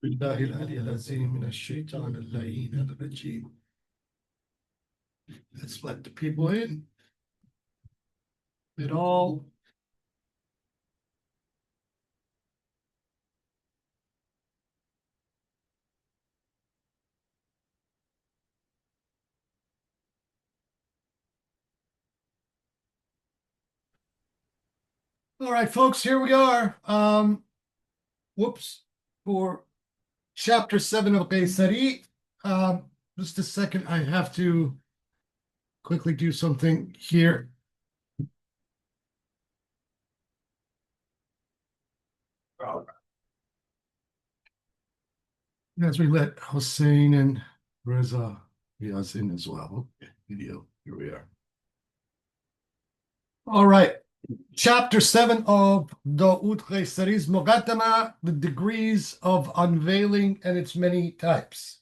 بالله العلي العظيم من الشيطان اللعين الرجيم. Let's let the people in. It all. All right, folks, here we are. For chapter 7 of Qaysari. Just a second, I have to quickly do something here. As we let Hussein and Reza Riaz in as well. Okay, video. Here we are. All right. Chapter 7 of Daoud Qaysari's muqadimma, the degrees of unveiling and its many types.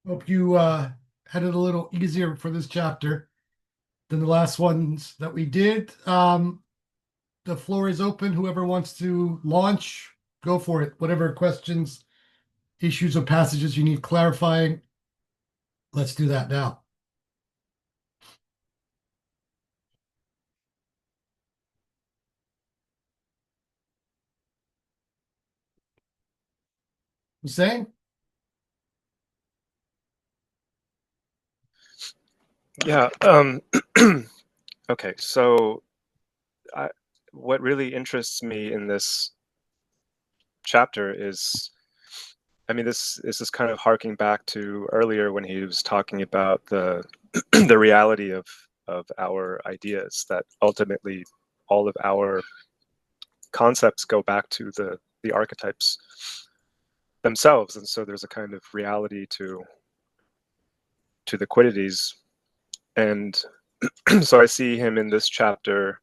Hope you had it a little easier for this chapter than the last ones that we did. The floor is open. Whoever wants to launch, go for it. Whatever questions, issues, or passages you need clarifying, let's do that now. Hussein? Yeah. Okay. So, what really interests me in this chapter is, I mean, this is kind of harking back to earlier when he was talking about the the reality of our ideas, that ultimately all of our concepts go back to the archetypes themselves, and so there's a kind of reality to the quiddities. And so I see him in this chapter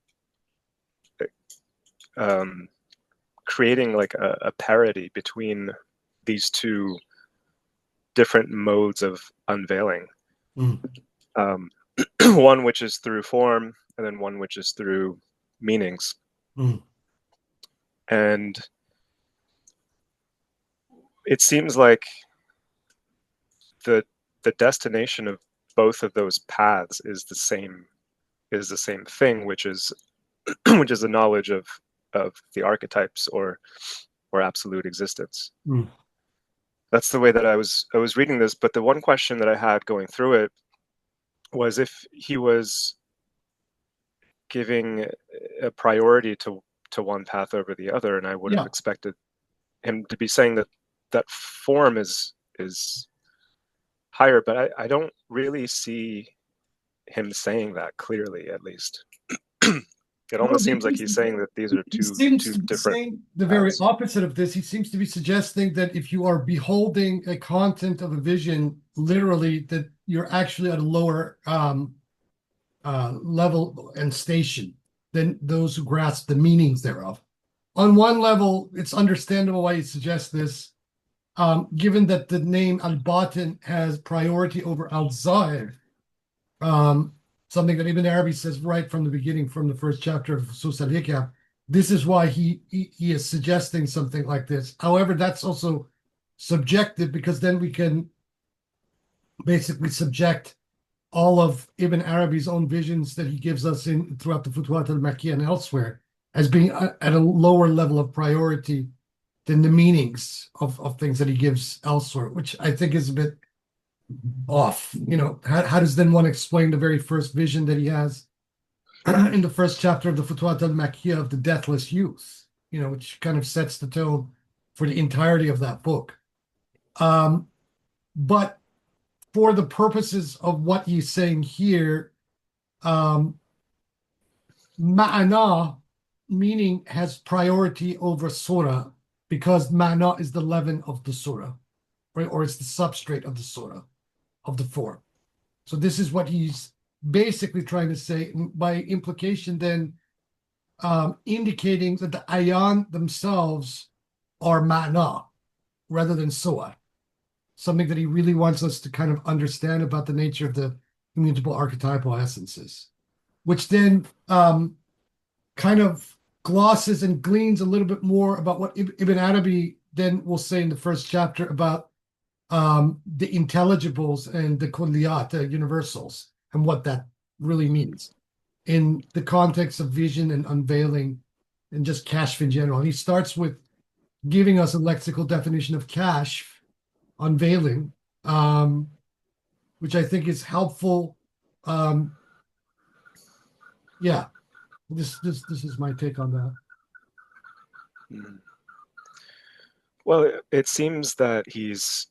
creating like a parity between these two different modes of unveiling. One which is through form, and then one which is through meanings. And it seems like the destination of both of those paths is the same thing, which is which is the knowledge of the archetypes or absolute existence. That's the way that I was reading this. But the one question that I had going through it was if he was giving a priority to one path over the other, and I would have expected him to be saying that form is higher, but I don't really see him saying that clearly, at least. It almost seems like he's saying that these are two different. Saying the very opposite of this. He seems to be suggesting that if you are beholding a content of a vision, literally, that you're actually at a lower level and station than those who grasp the meanings thereof. On one level, it's understandable why he suggests this, given that the name al-Batin has priority over al-Zahir. Something that Ibn Arabi says right from the beginning, from the first chapter of fusus al-Hikam. This is why he is suggesting something like this. However, that's also subjective, because then we can basically subject all of Ibn Arabi's own visions that he gives us throughout the Futuhat al-Makkiyah and elsewhere as being at a lower level of priority than the meanings of things that he gives elsewhere, which I think is a bit off. How does then one explain the very first vision that he has in the first chapter of the Futuhat al-Makkiyah of the deathless youth, which kind of sets the tone for the entirety of that book. But for the purposes of what he's saying here, ma'ana, meaning, has priority over surah, because ma'ana is the leaven of the surah, right? Or it's the substrate of the surah, of the form. So this is what he's basically trying to say, by implication then, indicating that the ayan themselves are ma'na rather than su'ah. Something that he really wants us to kind of understand about the nature of the immutable archetypal essences, which then kind of glosses and gleans a little bit more about what Ibn Arabi then we'll say in the first chapter about the intelligibles and the kulliyat, the universals, and what that really means in the context of vision and unveiling and just kashf in general. He starts with giving us a lexical definition of kashf, unveiling, which I think is helpful. Yeah, this is my take on that. Mhm. Well, it seems that he's,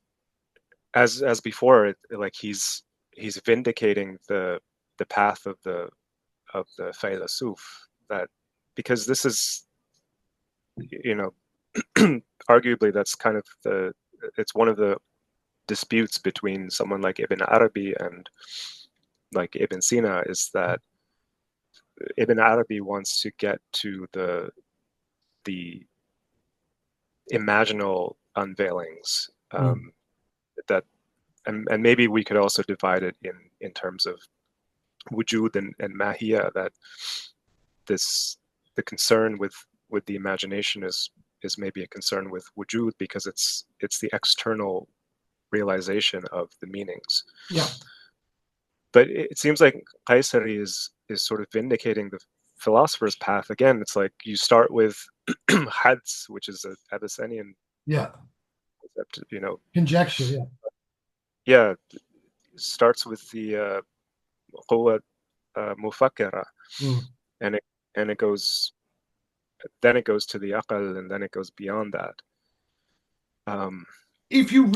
as before, like he's vindicating the path of the Faylasuf, that because this is, you know, arguably that's kind of it's one of the disputes between someone like Ibn Arabi and like Ibn Sina, is that Ibn Arabi wants to get to the imaginal unveilings, that and maybe we could also divide it in terms of wujud and mahiyya, that the concern with the imagination is maybe a concern with wujud, because it's the external realization of the meanings. Yeah. But it seems like Qaysari is sort of vindicating the philosopher's path again. It's like you start with hads, which is an Abyssinian concept, conjecture. Yeah. Yeah, starts with the quwwa mufakkara, and it goes, then it goes to the aqal, and then it goes beyond that. If you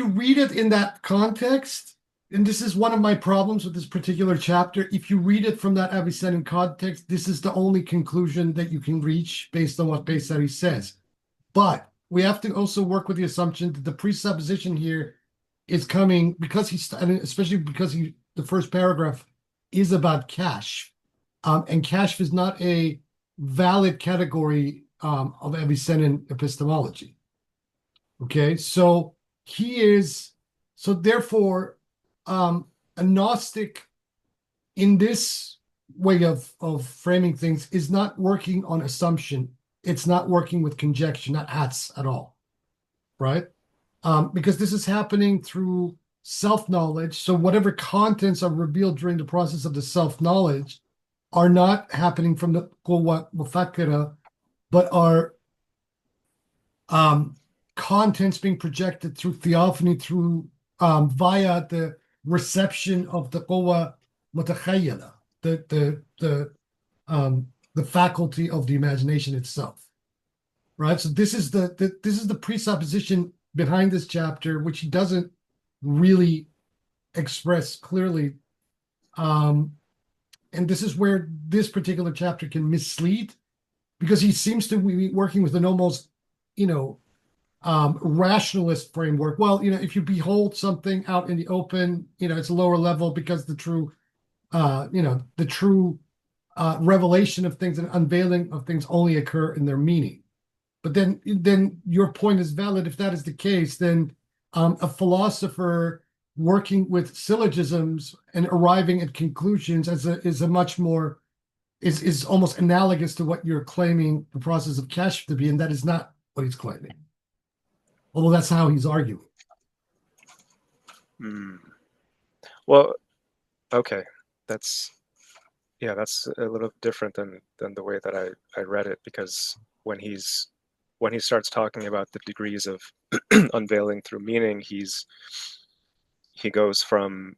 read it in that context, and this is one of my problems with this particular chapter, if you read it from that Avicennan context, this is the only conclusion that you can reach based on what Qaysari says. But we have to also work with the assumption that the presupposition here is coming because especially because the first paragraph is about kashf, and kashf is not a valid category of Avicennan epistemology. Okay, so therefore, a Gnostic in this way of framing things is not working on assumption. It's not working with conjecture, not hats at all, right? Because this is happening through self-knowledge. So whatever contents are revealed during the process of the self-knowledge are not happening from the quwwa mufakkira, but are contents being projected through theophany, through via the reception of the quwwa mutakhayyala, the faculty of the imagination itself, right? So this is the presupposition behind this chapter, which he doesn't really express clearly, and this is where this particular chapter can mislead, because he seems to be working with an almost, rationalist framework. Well, if you behold something out in the open, it's a lower level because the true revelation of things and unveiling of things only occur in their meaning. But then your point is valid. If that is the case, then a philosopher working with syllogisms and arriving at conclusions is almost analogous to what you're claiming the process of kashf to be, and that is not what he's claiming. Although that's how he's arguing. Well, okay, that's a little different than the way that I read it, because when he starts talking about the degrees of unveiling through meaning, he goes from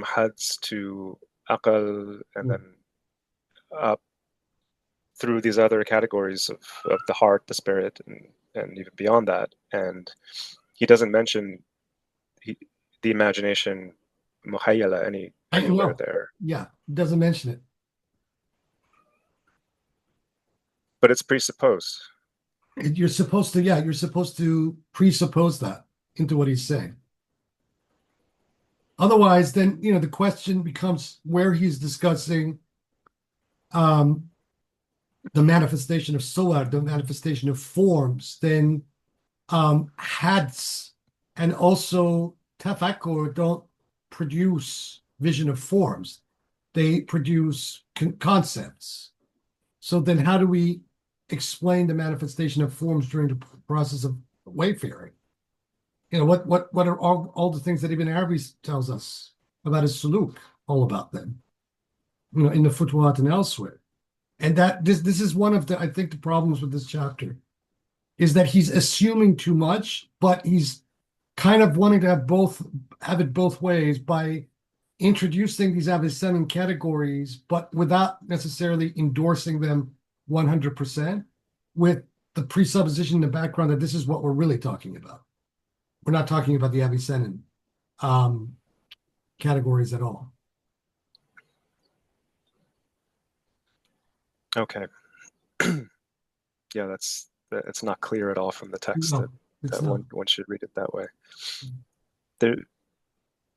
hads to aqal, and then up through these other categories of the heart, the spirit, and even beyond that. And he doesn't mention the imagination muhayyala anywhere there. Yeah, doesn't mention it. But it's presupposed. You're supposed to presuppose that into what he's saying. Otherwise, then the question becomes where he's discussing the manifestation of suwar, the manifestation of forms, then hads and also tafakkur don't produce vision of forms. They produce concepts. So then how do we explain the manifestation of forms during the process of wayfaring? You know, what are all the things that even Arabi tells us about his suluk, all about them, you know, in the Futuhat and elsewhere. And that this is one of the, I think, the problems with this chapter is that he's assuming too much, but he's kind of wanting to have it both ways by introducing these Avicennan categories, but without necessarily endorsing them 100%, with the presupposition in the background that this is what we're really talking about. We're not talking about the Avicennan categories at all. Okay. Yeah, it's not clear at all from the text No, it's that not. one should read it that way. There,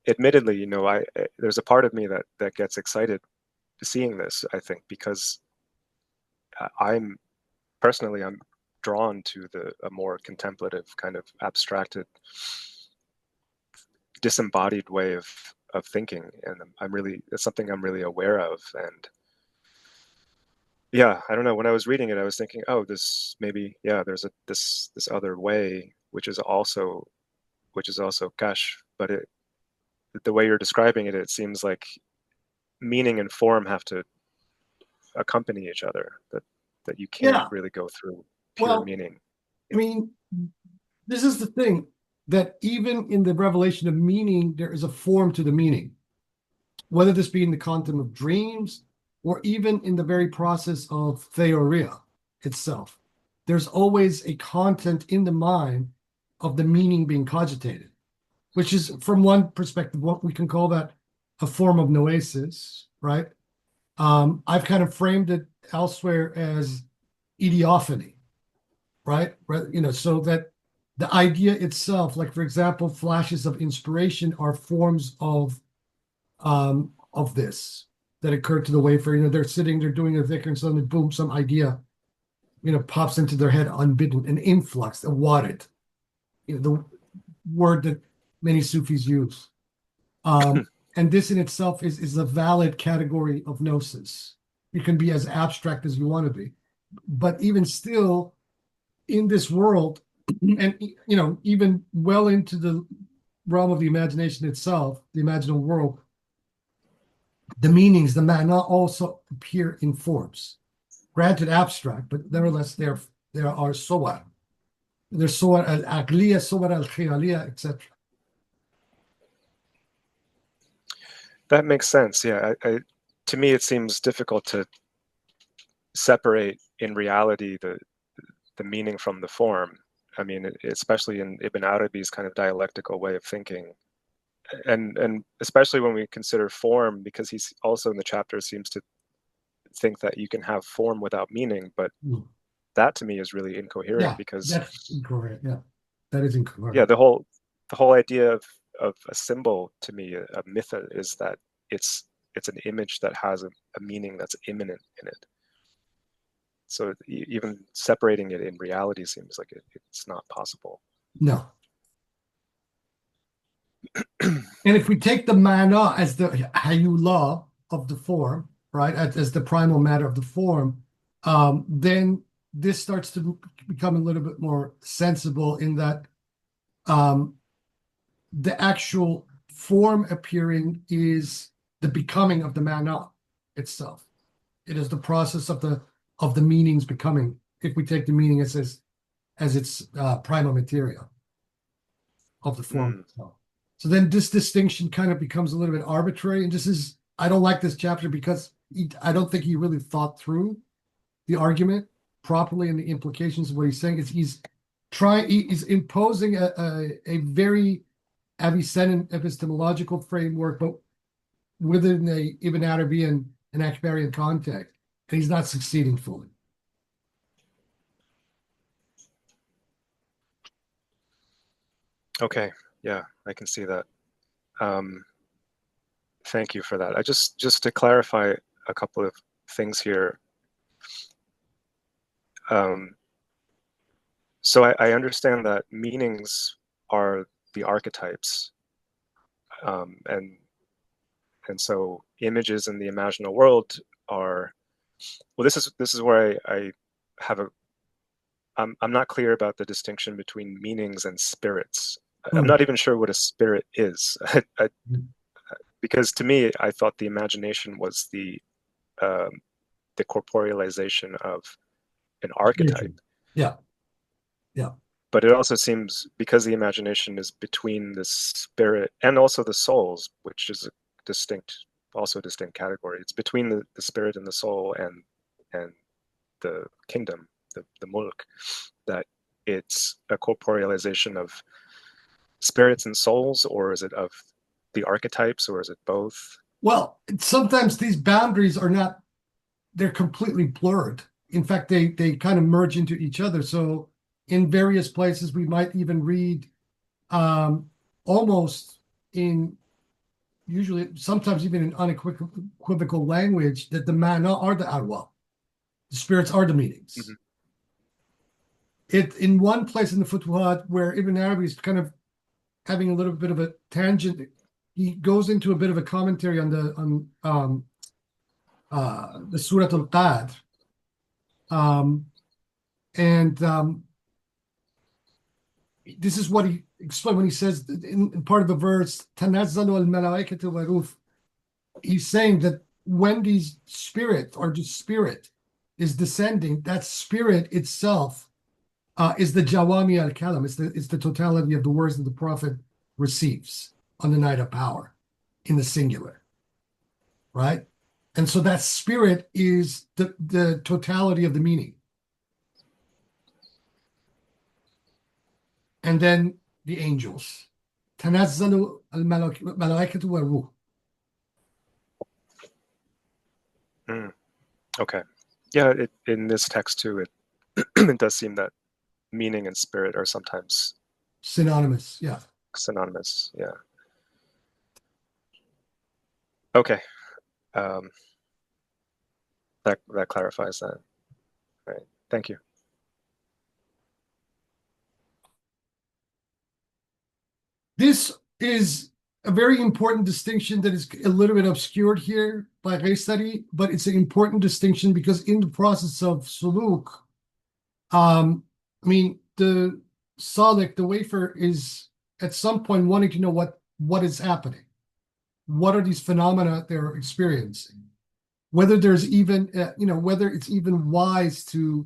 admittedly, you know, there's a part of me that gets excited seeing this, I think, because I'm drawn to a more contemplative, kind of abstracted, disembodied way of thinking, and it's something I'm really aware of. And yeah, I don't know, when I was reading it, I was thinking, oh, this maybe, yeah, there's this other way, which is also Kash, but the way you're describing it, it seems like meaning and form have to accompany each other, that you can't Yeah. really go through pure Well, meaning. I mean, this is the thing that even in the revelation of meaning, there is a form to the meaning, whether this be in the content of dreams or even in the very process of theoria itself. There's always a content in the mind of the meaning being cogitated, which is, from one perspective, what we can call that a form of noesis, right? I've kind of framed it elsewhere as ideophany, right? You know, so that the idea itself, like for example, flashes of inspiration are forms of this that occurred to the wafer. You know, they're sitting, they're doing a dhikr, and suddenly, boom, some idea, you know, pops into their head unbidden, an influx, a warid, you know, the word that many Sufis use. And this in itself is a valid category of gnosis. You can be as abstract as you want to be, but even still, in this world, and you know, even well into the realm of the imagination itself, the imaginal world, the meanings, the mana also appear in forms. Granted abstract, but nevertheless there are sawar. There's sawar al-aqliya, sawar al-khiyaliya, etc. That makes sense. Yeah, to me, it seems difficult to separate in reality the meaning from the form. I mean, especially in Ibn Arabi's kind of dialectical way of thinking, and especially when we consider form, because he's also in the chapter seems to think that you can have form without meaning, but that to me is really incoherent, Yeah, because that's incorrect. Yeah, that is incorrect. yeah, the whole idea of a symbol, to me, a myth, is that it's an image that has a meaning that's immanent in it. So even separating it in reality seems like it's not possible. No. And if we take the mana as the hayullah of the form, right, as the primal matter of the form, then this starts to become a little bit more sensible in that the actual form appearing is the becoming of the mana itself. It is the process of the meanings becoming. If we take the meaning as its primal material of the form itself. So then this distinction kind of becomes a little bit arbitrary. And I don't like this chapter because I don't think he really thought through the argument properly and the implications of what he's saying. He's imposing a very Avicennan epistemological framework, but within a Ibn Arabian and Akbarian context. And he's not succeeding fully. Okay, yeah, I can see that. Thank you for that. Just to clarify a couple of things here. So I understand that meanings are the archetypes, and so images in the imaginal world are, well, this is where I have I'm not clear about the distinction between meanings and spirits. I'm Hmm. not even sure what a spirit is. Because to me, I thought the imagination was the corporealization of an archetype. Yeah, yeah. But it also seems, because the imagination is between the spirit and also the souls, which is a distinct category. It's between the spirit and the soul and the kingdom, the mulk, that it's a corporealization of spirits and souls, or is it of the archetypes, or is it both? Well, sometimes these boundaries are not, they're completely blurred. In fact, they kind of merge into each other. So in various places, we might even read almost in, usually sometimes even in unequivocal language, that the mana are the arwah, the spirits are the meanings. Mhm. It in one place in the Futuhat where Ibn Arabi is kind of having a little bit of a tangent, he goes into a bit of a commentary on the Surat al-Qadr. And this is what he explained when he says in part of the verse, "Tanazzalu al-malaikatu wa-ruh." He's saying that when these spirit or just spirit is descending, that spirit itself is the Jawami al-Kalam. It's the totality of the words that the Prophet receives on the night of power in the singular, right? And so that spirit is the totality of the meaning. And then the angels. Tanazzalu al-malaikatu wa-ruh. Mm, okay. Yeah, in this text too, it it does seem that meaning and spirit are sometimes Synonymous, yeah. synonymous. Yeah. Okay. Um, that clarifies that. All right. Thank you. This is a very important distinction that is a little bit obscured here by Qaysari, but it's an important distinction because in the process of suluk, I mean, the salik, the wafer, is at some point wanting to know what is happening. What are these phenomena they're experiencing? Whether there's even, whether it's even wise to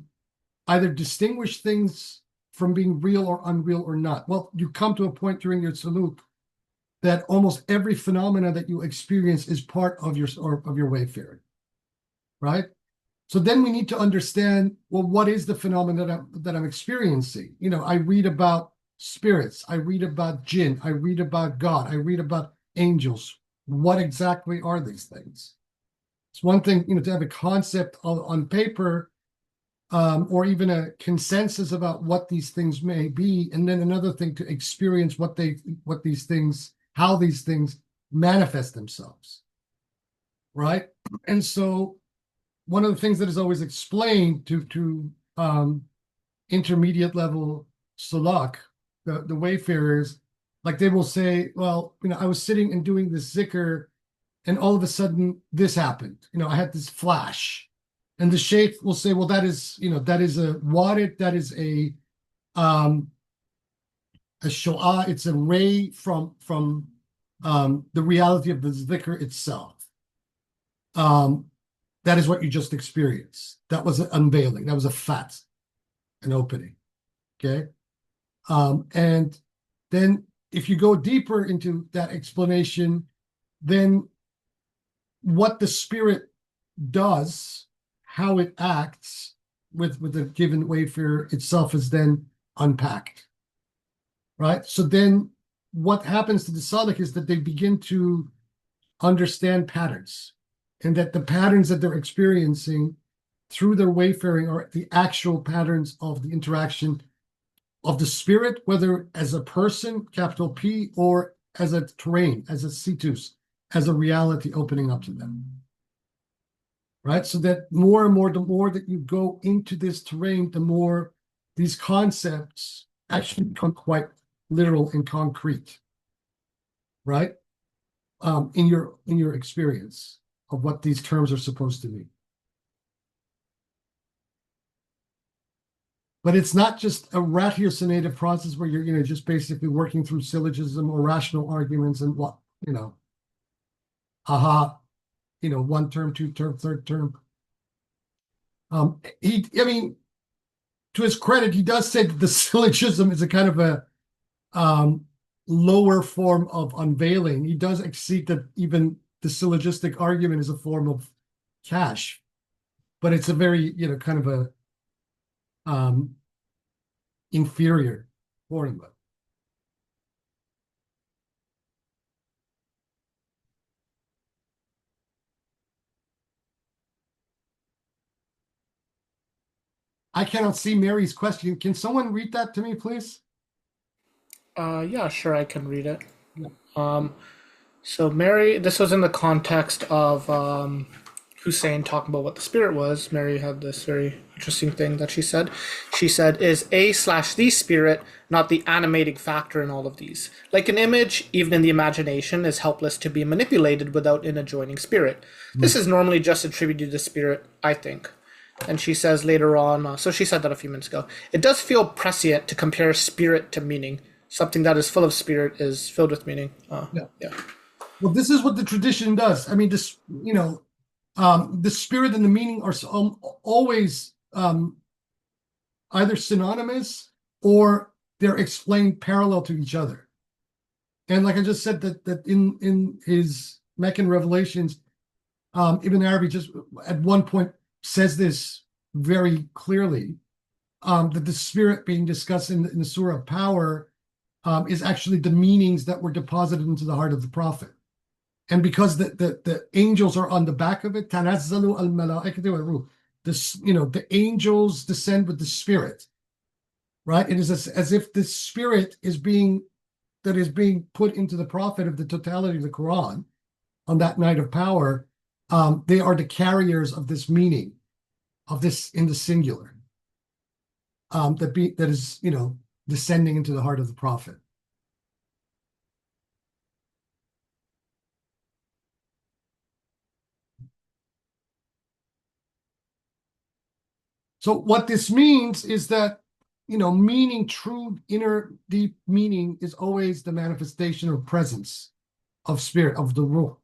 either distinguish things from being real or unreal or not. Well, you come to a point during your suluk that almost every phenomena that you experience is part of your wayfaring, right? So then we need to understand, well, what is the phenomenon that I'm experiencing? I read about spirits, I read about jinn, I read about God, I read about angels. What exactly are these things? It's one thing, to have a concept on paper, or even a consensus about what these things may be, and then another thing to experience how these things manifest themselves, right? And so one of the things that is always explained to intermediate level salak, the wayfarers, like they will say, well, I was sitting and doing this zikr, and all of a sudden this happened. I had this flash. And the sheikh will say, well, that is a warid, that is a sho'ah, it's a ray from the reality of the zikr itself. That is what you just experienced. That was an unveiling. That was an opening. Okay. And then if you go deeper into that explanation, then what the spirit does, how it acts with a given wayfarer itself is then unpacked. Right? So then what happens to the salik is that they begin to understand patterns, and that the patterns that they're experiencing through their wayfaring are the actual patterns of the interaction of the spirit, whether as a person, capital P, or as a terrain, as a situs, as a reality opening up to them. Right? So that more and more, the more that you go into this terrain, the more these concepts actually become quite literal and concrete. Right? In your experience of what these terms are supposed to mean. But it's not just a ratiocinative process where you're just basically working through syllogism or rational arguments and what, aha, one term, two term, third term. I mean, to his credit, he does say that the syllogism is a kind of a lower form of unveiling. He does accede that even the syllogistic argument is a form of cash, but it's a very, kind of a inferior formula. I cannot see Mary's question. Can someone read that to me, please? Yeah, sure, I can read it. Yeah. So Mary, this was in the context of Hussein talking about what the spirit was. Mary had this very interesting thing that she said. She said, "Is A/the spirit not the animating factor in all of these? Like an image, even in the imagination, is helpless to be manipulated without an adjoining spirit. This is normally just attributed to spirit, I think." And she says later on, so she said that a few minutes ago, "It does feel prescient to compare spirit to meaning. Something that is full of spirit is filled with meaning." Yeah. Well, this is what the tradition does. I mean, this, the spirit and the meaning are always either synonymous or they're explained parallel to each other. And like I just said, that in his Meccan Revelations, Ibn Arabi just at one point says this very clearly, that the spirit being discussed in the Surah of Power is actually the meanings that were deposited into the heart of the Prophet. And because the angels are on the back of it, tanazzalu al-malaikatu war-ruh, the angels descend with the spirit, right? It is as if the spirit is being put into the Prophet of the totality of the Quran on that night of power. They are the carriers of this meaning, of this in the singular, that is descending into the heart of the Prophet. So what this means is that, meaning, true inner deep meaning is always the manifestation or presence of spirit, of the ruh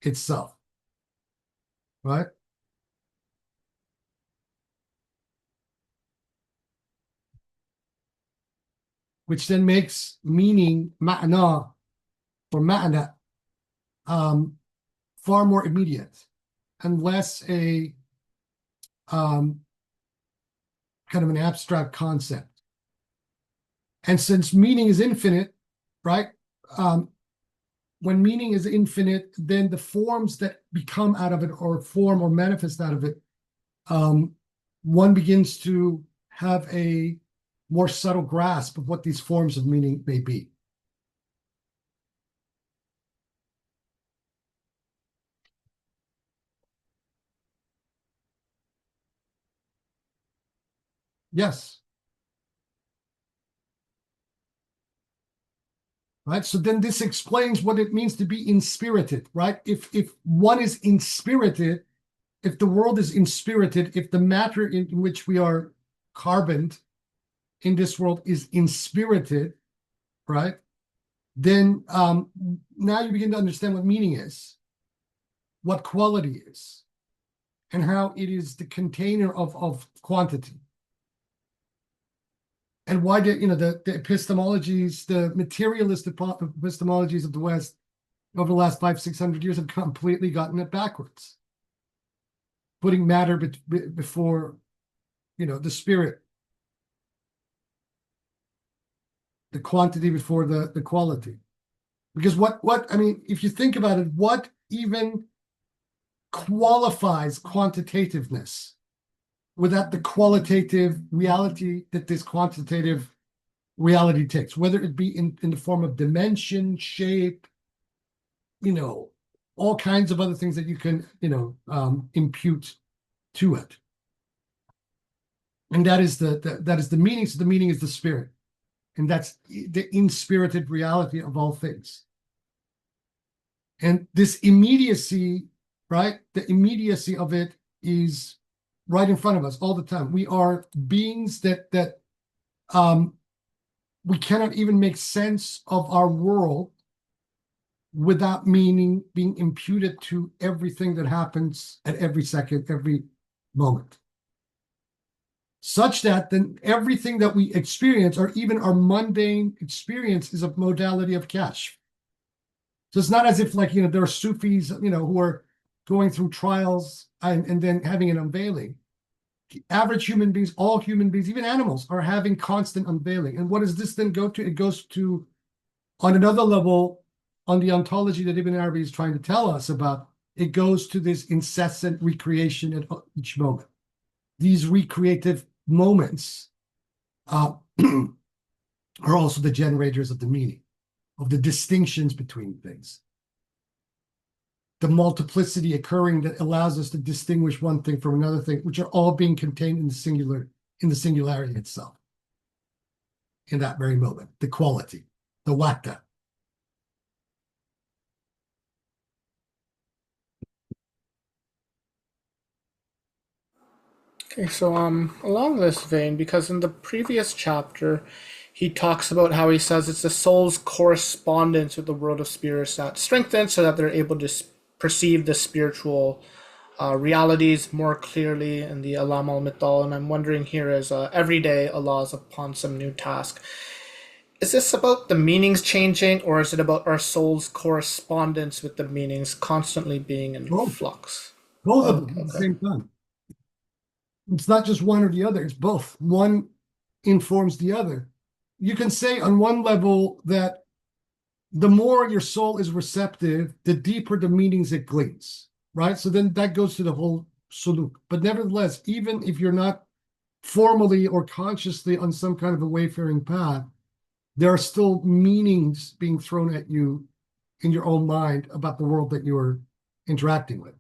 itself, right? Which then makes meaning, ma'na, or ma'na, far more immediate and less a kind of an abstract concept. And since meaning is infinite, right? When meaning is infinite, then the forms that become out of it or form or manifest out of it, one begins to have a more subtle grasp of what these forms of meaning may be. Yes. Right. So then this explains what it means to be inspirited, right? If one is inspirited, if the world is inspirited, if the matter in which we are carboned in this world is inspirited, right? Then now you begin to understand what meaning is, what quality is, and how it is the container of quantity. And why the epistemologies, the materialist epistemologies of the West over the last 500-600 years have completely gotten it backwards, putting matter before, the spirit, the quantity before the quality. Because if you think about it, what even qualifies quantitativeness without the qualitative reality that this quantitative reality takes, whether it be in the form of dimension, shape, all kinds of other things that you can, impute to it. And that is the meaning. So the meaning is the spirit. And that's the inspirited reality of all things. And this immediacy, right? The immediacy of it is right in front of us all the time. We are beings that we cannot even make sense of our world without meaning being imputed to everything that happens at every second, every moment. Such that then everything that we experience, or even our mundane experience, is a modality of kashf. So it's not as if, like, there are Sufis, who are going through trials and then having an unveiling. Average human beings, all human beings, even animals, are having constant unveiling. And what does this then go to? It goes to, on another level, on the ontology that Ibn Arabi is trying to tell us about, it goes to this incessant recreation at each moment. These recreative moments are also the generators of the meaning, of the distinctions between things. The multiplicity occurring that allows us to distinguish one thing from another thing, which are all being contained in the singularity itself. In that very moment, the quality, the wahda. Okay, so along this vein, because in the previous chapter, he talks about how he says it's the soul's correspondence with the world of spirits that strengthens so that they're able to perceive the spiritual realities more clearly in the Alam al-Mittal. And I'm wondering here, as every day Allah is upon some new task, is this about the meanings changing, or is it about our soul's correspondence with the meanings constantly being in flux? Both of them at the same time. It's not just one or the other, it's both. One informs the other. You can say on one level that the more your soul is receptive, the deeper the meanings it gleans, right? So then that goes to the whole suluk. But nevertheless, even if you're not formally or consciously on some kind of a wayfaring path, there are still meanings being thrown at you in your own mind about the world that you're interacting with,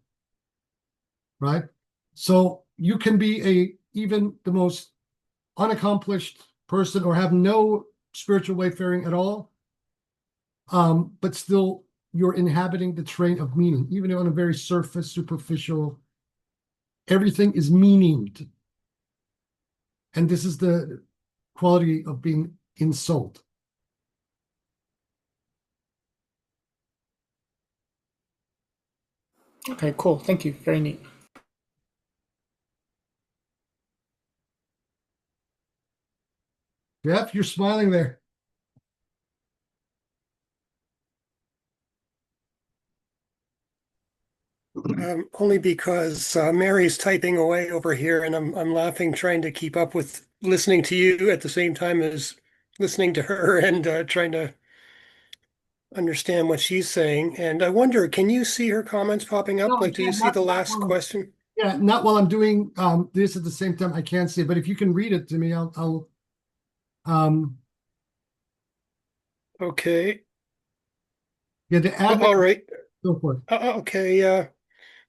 right? So you can be even the most unaccomplished person or have no spiritual wayfaring at all, but still you're inhabiting the train of meaning, even on a very superficial, everything is meaninged. And this is the quality of being ensouled. Okay, cool. Thank you. Very neat. Jeff, you're smiling there. Only because Mary's typing away over here, and I'm laughing, trying to keep up with listening to you at the same time as listening to her and trying to understand what she's saying. And I wonder, can you see her comments popping up? No, Like, do you see the last while question? yeah, not while I'm doing this at the same time. I can't see it, but if you can read it to me, I'll Okay. yeah, the advent. All right. Go for it. Okay.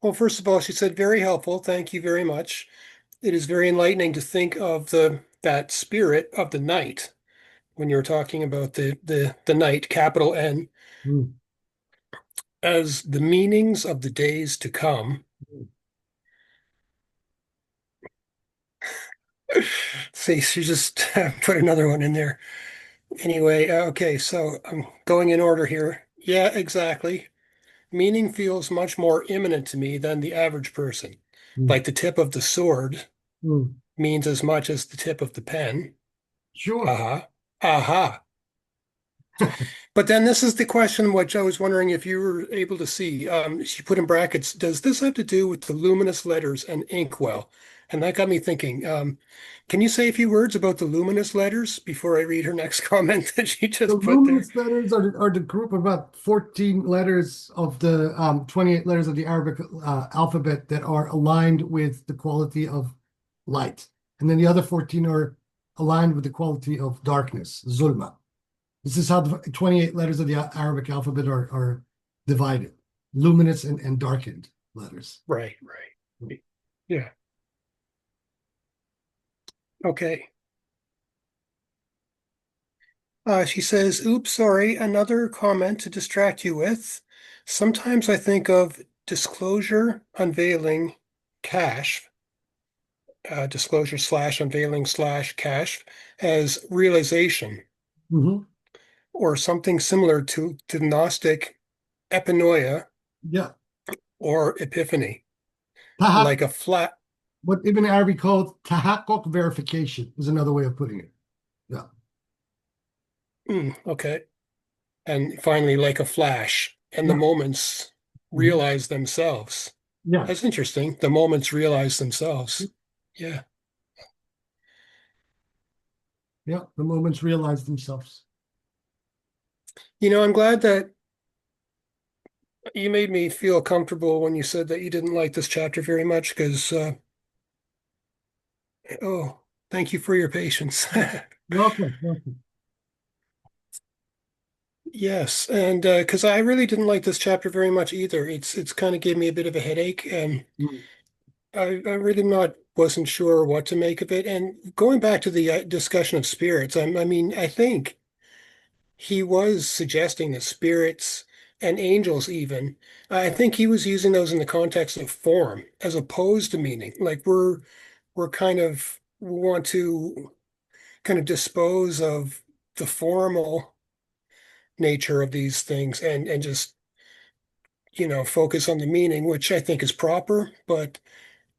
Well, first of all, she said very helpful. Thank you very much. It is very enlightening to think of that spirit of the night when you're talking about the night, capital N, as the meanings of the days to come. See, she just put another one in there. Anyway, okay, so I'm going in order here. Yeah, exactly. Meaning feels much more imminent to me than the average person. Like the tip of the sword means as much as the tip of the pen. Sure. Aha. Aha. But then this is the question which I was wondering if you were able to see. She put in brackets, does this have to do with the luminous letters and inkwell? And that got me thinking. Can you say a few words about the luminous letters before I read her next comment that she just The put there? luminous letters are the group of about 14 letters of the 28 letters of the Arabic alphabet that are aligned with the quality of light. And then the other 14 are aligned with the quality of darkness, zulma. This is how the 28 letters of the Arabic alphabet are divided, luminous and darkened letters. Right. Yeah. Okay. She says, oops, sorry, another comment to distract you with. Sometimes I think of disclosure, unveiling, cash, disclosure / unveiling / kashf as realization Mhm. or something similar to Gnostic epinoia Yeah. or epiphany, Tahak, like a flat. what Ibn Arabi called tahakkuk verification is another way of putting it. Yeah. Okay. And finally, like a flash, and the Yeah. moments Mhm. realize themselves. Yeah. That's interesting. The moments realize themselves. Yeah. Yeah. The moments realize themselves. I'm glad that you made me feel comfortable when you said that you didn't like this chapter very much because, oh, thank you for your patience. Welcome. Welcome. Yes, and because I really didn't like this chapter very much either. It's kind of gave me a bit of a headache, and Mm. I really not wasn't sure what to make of it. And going back to the discussion of spirits, I mean, I think he was suggesting that spirits and angels even, I think he was using those in the context of form as opposed to meaning. Like we're kind of we want to kind of dispose of the formal nature of these things and just focus on the meaning, which I think is proper. But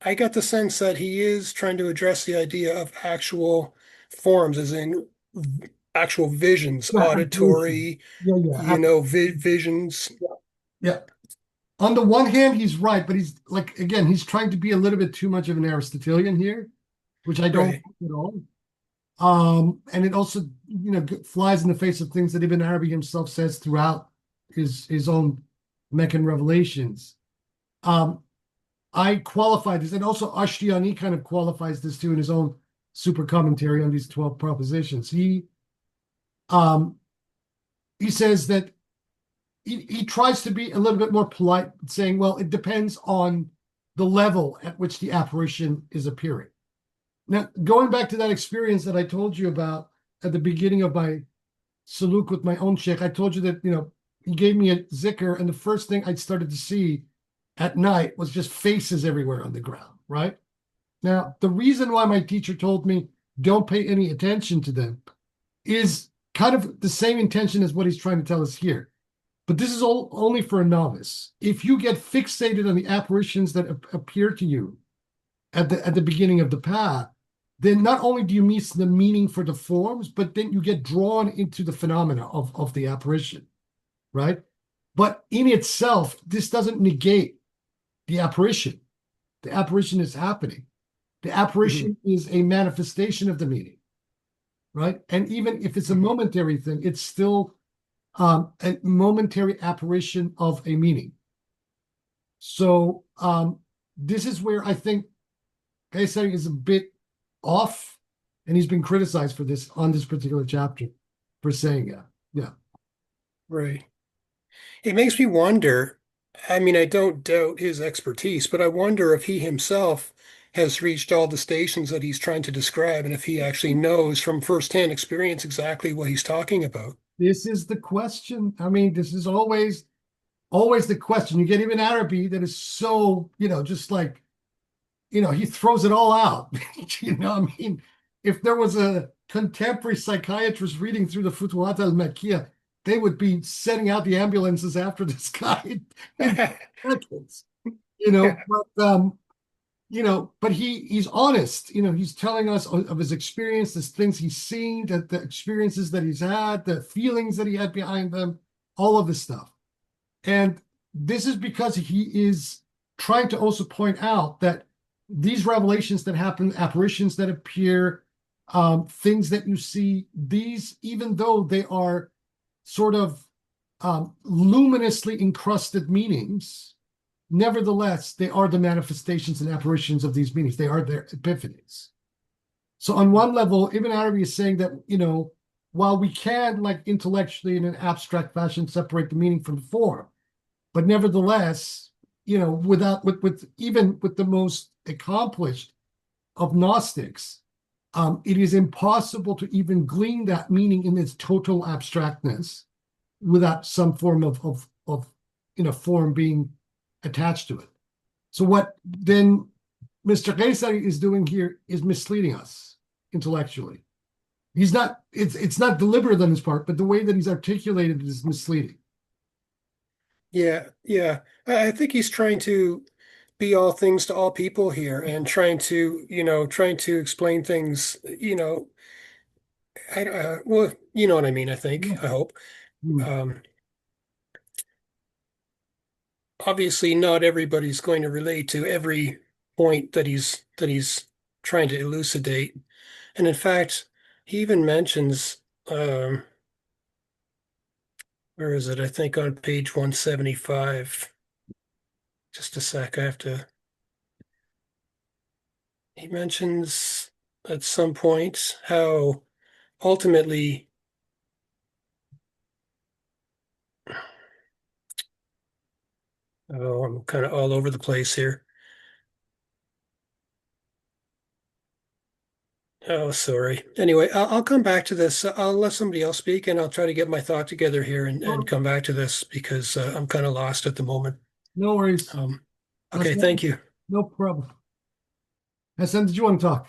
I got the sense that he is trying to address the idea of actual forms, as in actual visions, Yeah. Absolutely. auditory, Yeah. Yeah. visions. Yeah. On the one hand, he's right, but he's like, again, he's trying to be a little bit too much of an Aristotelian here, which I don't Right. like at all. And it also, flies in the face of things that Ibn Arabi himself says throughout his own Meccan revelations. Um, I qualify this, and also Ashtiani kind of qualifies this too in his own super commentary on these 12 propositions. Um, he says that he tries to be a little bit more polite, saying, well, it depends on the level at which the apparition is appearing. Now, going back to that experience that I told you about at the beginning of my saluk with my own sheikh, I told you that, he gave me a zikr, and the first thing I started to see at night was just faces everywhere on the ground, right? Now, the reason why my teacher told me don't pay any attention to them is kind of the same intention as what he's trying to tell us here. But this is all only for a novice. If you get fixated on the apparitions that appear to you at the beginning of the path, then not only do you miss the meaning for the forms, but then you get drawn into the phenomena of the apparition, right? But in itself, this doesn't negate the apparition. The apparition is happening. The Mhm. apparition is a manifestation of the meaning, right? And even if it's a momentary thing, it's still a momentary apparition of a meaning. So this is where I think Qaysari is a bit off, and he's been criticized for this on this particular chapter for saying that. Yeah. Right. It makes me wonder. I mean, I don't doubt his expertise, but I wonder if he himself has reached all the stations that he's trying to describe and if he actually knows from firsthand experience exactly what he's talking about. This is the question. I mean, this is always the question. You get even Arabi that is so, just like, he throws it all out. I mean, if there was a contemporary psychiatrist reading through the Futuhat al-Makkiyah, they would be setting out the ambulances after this guy in seconds, but he's honest. He's telling us of his experience, the things he's seen, the experiences that he's had, the feelings that he had behind them, all of this stuff. And this is because he is trying to also point out that these revelations that happen, apparitions that appear, things that you see, these, even though they are sort of luminously encrusted meanings, nevertheless, they are the manifestations and apparitions of these meanings. They are their epiphanies. So on one level, Ibn Arabi is saying that, while we can, like, intellectually in an abstract fashion separate the meaning from the form, but nevertheless, with even with the most accomplished of Gnostics, it is impossible to even glean that meaning in its total abstractness without some form of form being attached to it. So what then Mr. Qaysari is doing here is misleading us intellectually. He's not, it's not deliberate on his part, but the way that he's articulated it is misleading. Yeah, yeah. I think he's trying to be all things to all people here and trying to explain things, well, you know what I mean, I think, I hope. Hmm. Um, Obviously not everybody's going to relate to every point that he's trying to elucidate. And in fact, he even mentions where is it? I think on page 175. Just a sec, I have to. He mentions at some point how ultimately, oh, I'm kind of all over the place here. Oh, sorry. Anyway, I'll come back to this. I'll let somebody else speak and I'll try to get my thought together here and come back to this because I'm kind of lost at the moment. No worries. Okay, thank you. No problem. Hassan, did you want to talk?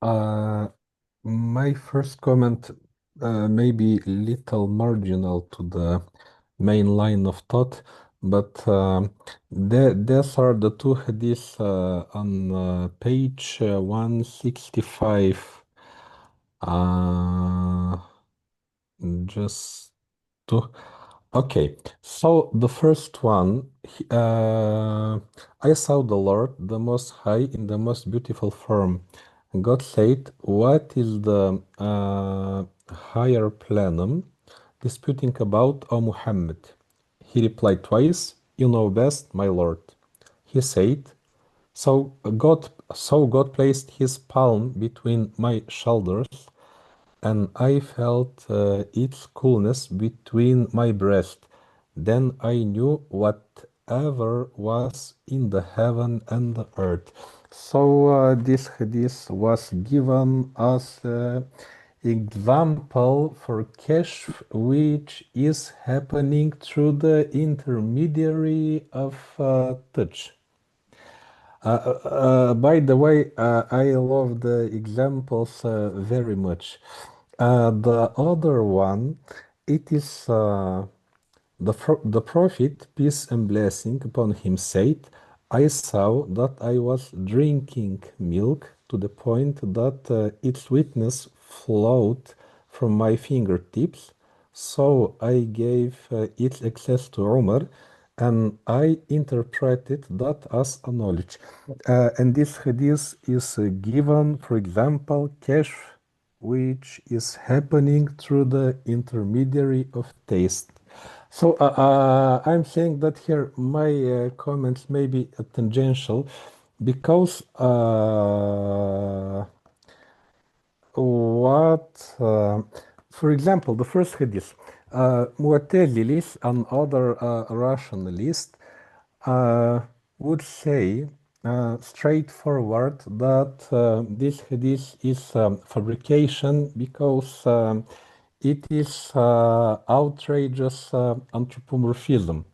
Uh, my first comment may be little marginal to the main line of thought, but these are the two hadiths on page 165. Just to Okay, so the first one, I saw the Lord, the Most High, in the most beautiful form. God said, "What is the higher plenum disputing about, O Muhammad?" He replied twice, "You know best, my Lord." He said, so God placed his palm between my shoulders, and I felt its coolness between my breast. Then I knew whatever was in the heaven and the earth. So this hadith was given as example for kashf, which is happening through the intermediary of touch. By the way, I love the examples very much. The other one, it is the Prophet, peace and blessing upon him, said, "I saw that I was drinking milk to the point that its sweetness flowed from my fingertips. So I gave its access to Umar, and I interpreted that as a knowledge." And this hadith is given, for example, kashf, which is happening through the intermediary of taste. So I'm saying that here my comments may be tangential because for example, the first hadith, Mu'tazilis and other rationalists would say straightforward that this hadith is fabrication because it is outrageous anthropomorphism,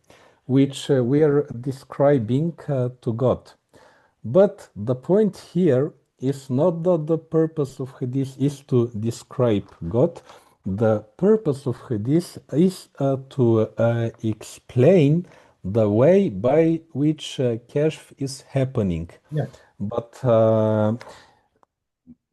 which we are describing to God. But the point here is not that the purpose of hadith is to describe God. The purpose of hadith is to explain the way by which kashf is happening. Yeah. But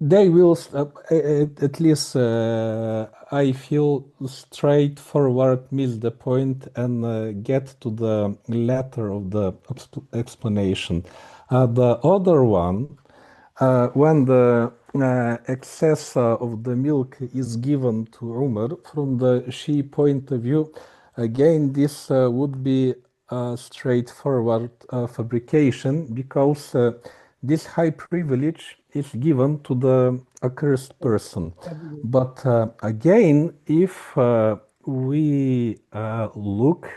they will, at least I feel, straightforward miss the point and get to the letter of the explanation. The other one, when the excess of the milk is given to Umar, from the Shi point of view, again, this would be a straightforward fabrication because this high privilege is given to the accursed person. But again, if we look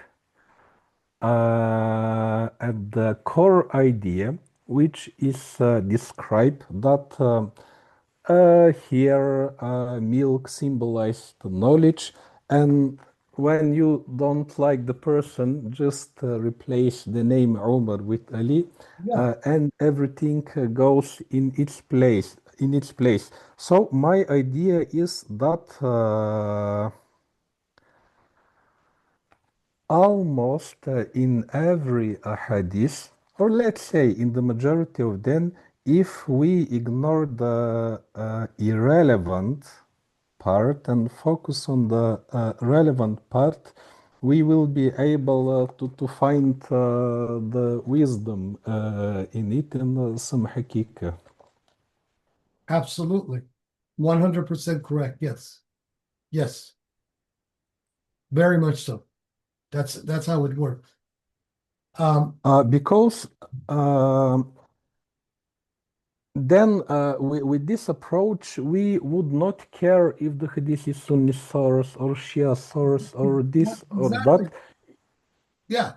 at the core idea, which is described that Here, milk symbolized knowledge, and when you don't like the person, just replace the name Umar with Ali, Yeah, and everything goes in its place. In its place. So my idea is that almost in every hadith, or let's say in the majority of them, if we ignore the irrelevant part and focus on the relevant part, we will be able to find the wisdom in it and some hakika. absolutely. 100% correct. Yes. Yes. Very much so. That's how it works. Because then with this approach, we would not care if the hadith is Sunni source or Shia source or this or Exactly. that. Yeah.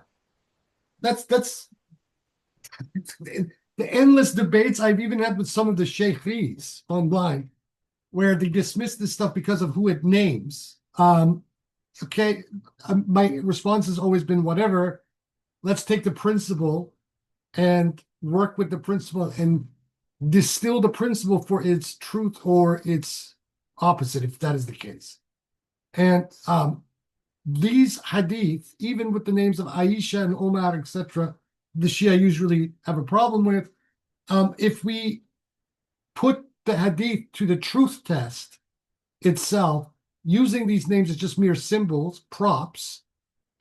That's the endless debates I've even had with some of the sheikhs online, where they dismiss this stuff because of who it names. Okay, my response has always been whatever. Let's take the principle and work with the principle and distill the principle for its truth or its opposite, if that is the case. And these hadith, even with the names of Aisha and Omar, etc., the Shia usually have a problem with. If we put the hadith to the truth test itself, using these names as just mere symbols, props,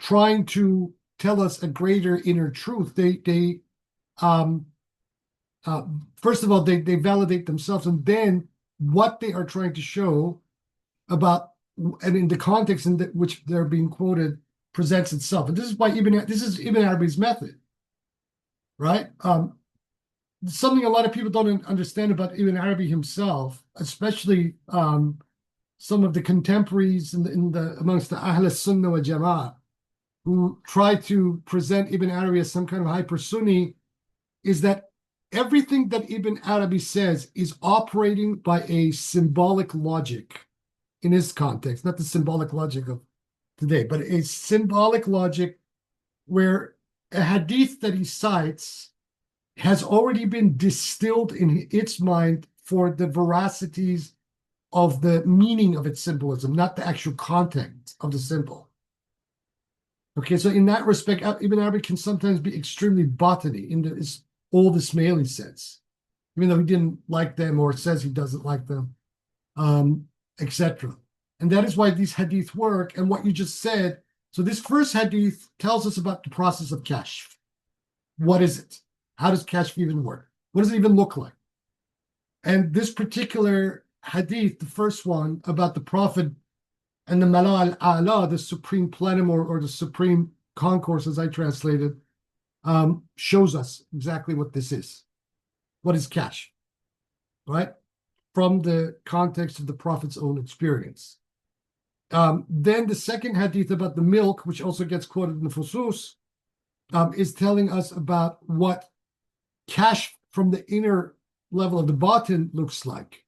trying to tell us a greater inner truth, they um, first of all, they validate themselves, and then what they are trying to show about, and in the context in which they're being quoted, presents itself. And this is why this is Ibn Arabi's method, right? Something a lot of people don't understand about Ibn Arabi himself, especially some of the contemporaries in the amongst the Ahl Sunnah wa Jama'ah, who try to present Ibn Arabi as some kind of hyper Sunni, is that everything that Ibn Arabi says is operating by a symbolic logic in his context, not the symbolic logic of today, but a symbolic logic where a hadith that he cites has already been distilled in its mind for the veracities of the meaning of its symbolism, not the actual content of the symbol. Okay, so in that respect, Ibn Arabi can sometimes be extremely botany in the old Ismaili sense, even though he didn't like them or says he doesn't like them, etc. And that is why these hadith work. And what you just said, so this first hadith tells us about the process of kashf. What is it? How does kashf even work? What does it even look like? And this particular hadith, the first one about the Prophet and the Mala al-A'la, the supreme plenum or the supreme concourse, as I translated, shows us exactly what this is. What is kashf, right? From the context of the Prophet's own experience. Then the second hadith about the milk, which also gets quoted in the fusus, is telling us about what kashf from the inner level of the batin looks like,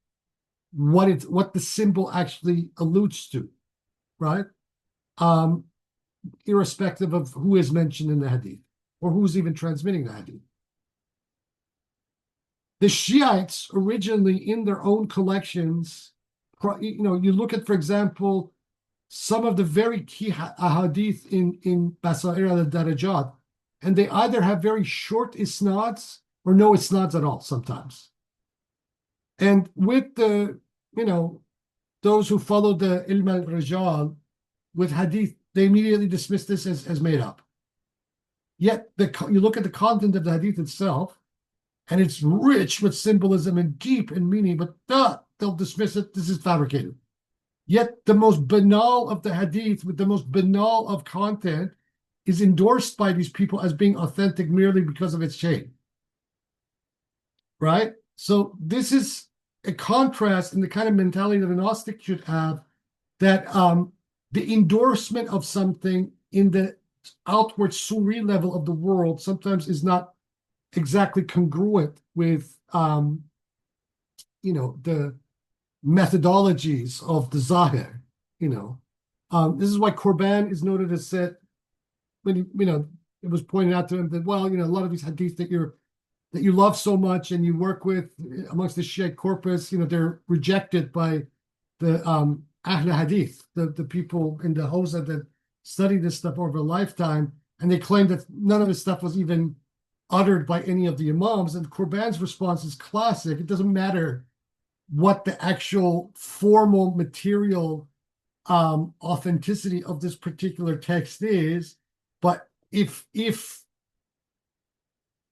what the symbol actually alludes to, right? Irrespective of who is mentioned in the hadith or who's even transmitting the hadith. The Shiites originally in their own collections, you look at, for example, some of the very key ahadith in Basair al-Darajat, and they either have very short isnads or no isnads at all sometimes. And with those who follow the ilm al-rijal with hadith, they immediately dismiss this as made up. Yet you look at the content of the hadith itself, and it's rich with symbolism and deep in meaning, but they'll dismiss it. This is fabricated. Yet the most banal of the hadith, with the most banal of content, is endorsed by these people as being authentic merely because of its chain. Right? So this is a contrast in the kind of mentality that a Gnostic should have, that the endorsement of something in the outward suri level of the world sometimes is not exactly congruent with the methodologies of the Zahir, this is why Korban is noted as said when it was pointed out to him that, well, a lot of these hadith that you love so much and you work with amongst the Shia corpus, they're rejected by the Ahl Hadith, the people in the Hawza that study this stuff over a lifetime, and they claim that none of this stuff was even uttered by any of the Imams. And Korban's response is classic. It doesn't matter what the actual formal material authenticity of this particular text is, but if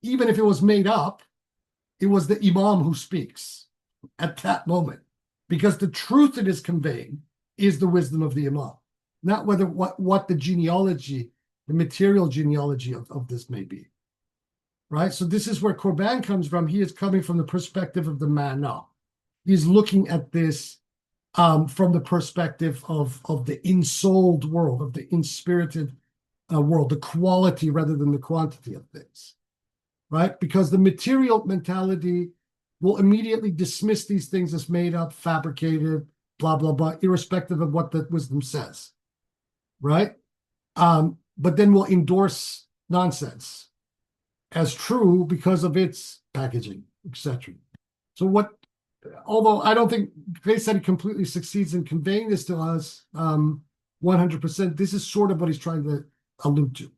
even if it was made up, it was the Imam who speaks at that moment, because the truth it is conveying is the wisdom of the Imam, not whether what the genealogy, the material genealogy of this may be. Right? So this is where Korban comes from. He is coming from the perspective of the Mana. He's looking at this from the perspective of the insouled world, of the inspirited world, the quality rather than the quantity of things. Right? Because the material mentality will immediately dismiss these things as made up, fabricated, blah, blah, blah, irrespective of what the wisdom says. Right? But then will endorse nonsense as true because of its packaging, etc. So although I don't think Qaysari completely succeeds in conveying this to us 100%, this is sort of what he's trying to allude to.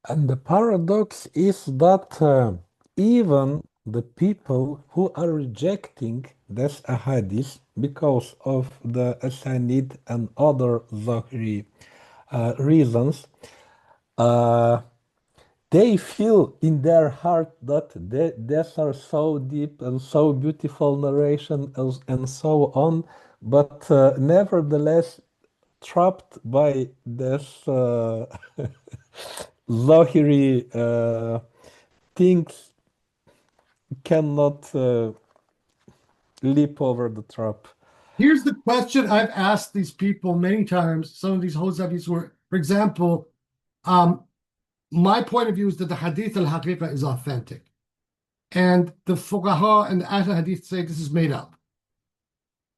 And the paradox is that even the people who are rejecting this ahadith because of the asanid and other Zahiri reasons, they feel in their heart that these are so deep and so beautiful narration and so on, but nevertheless trapped by this Zahiri things cannot leap over the trap. Here's the question I've asked these people many times. Some of these Hozabis were, for example, my point of view is that the Hadith al-Haqiqa is authentic. And the Fuqaha and the Ahl Hadith say this is made up.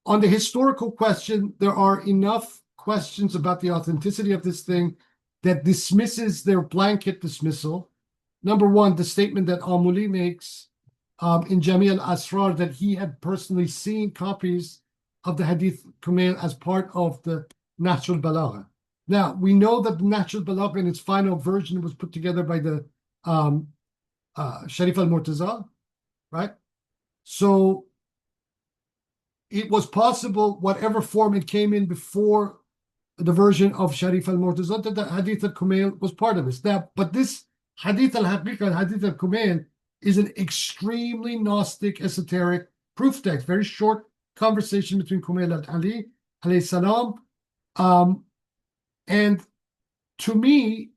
On the historical question, there are enough questions about the authenticity of this thing that dismisses their blanket dismissal. Number one, the statement that Amuli makes in Jami al-Asrar that he had personally seen copies of the Hadith Kumail as part of the Nahj al-Balagha. Now, we know that the Nahj al-Balagha in its final version was put together by the Sharif al-Murtaza, right? So it was possible, whatever form it came in before the version of Sharif al-Murtaza, that the Hadith al-Kumail was part of this. Now, but this Hadith al-Haqiqa, Hadith al-Kumail, is an extremely Gnostic, esoteric proof text. Very short conversation between Kumail and Ali, alayhi salam. And to me,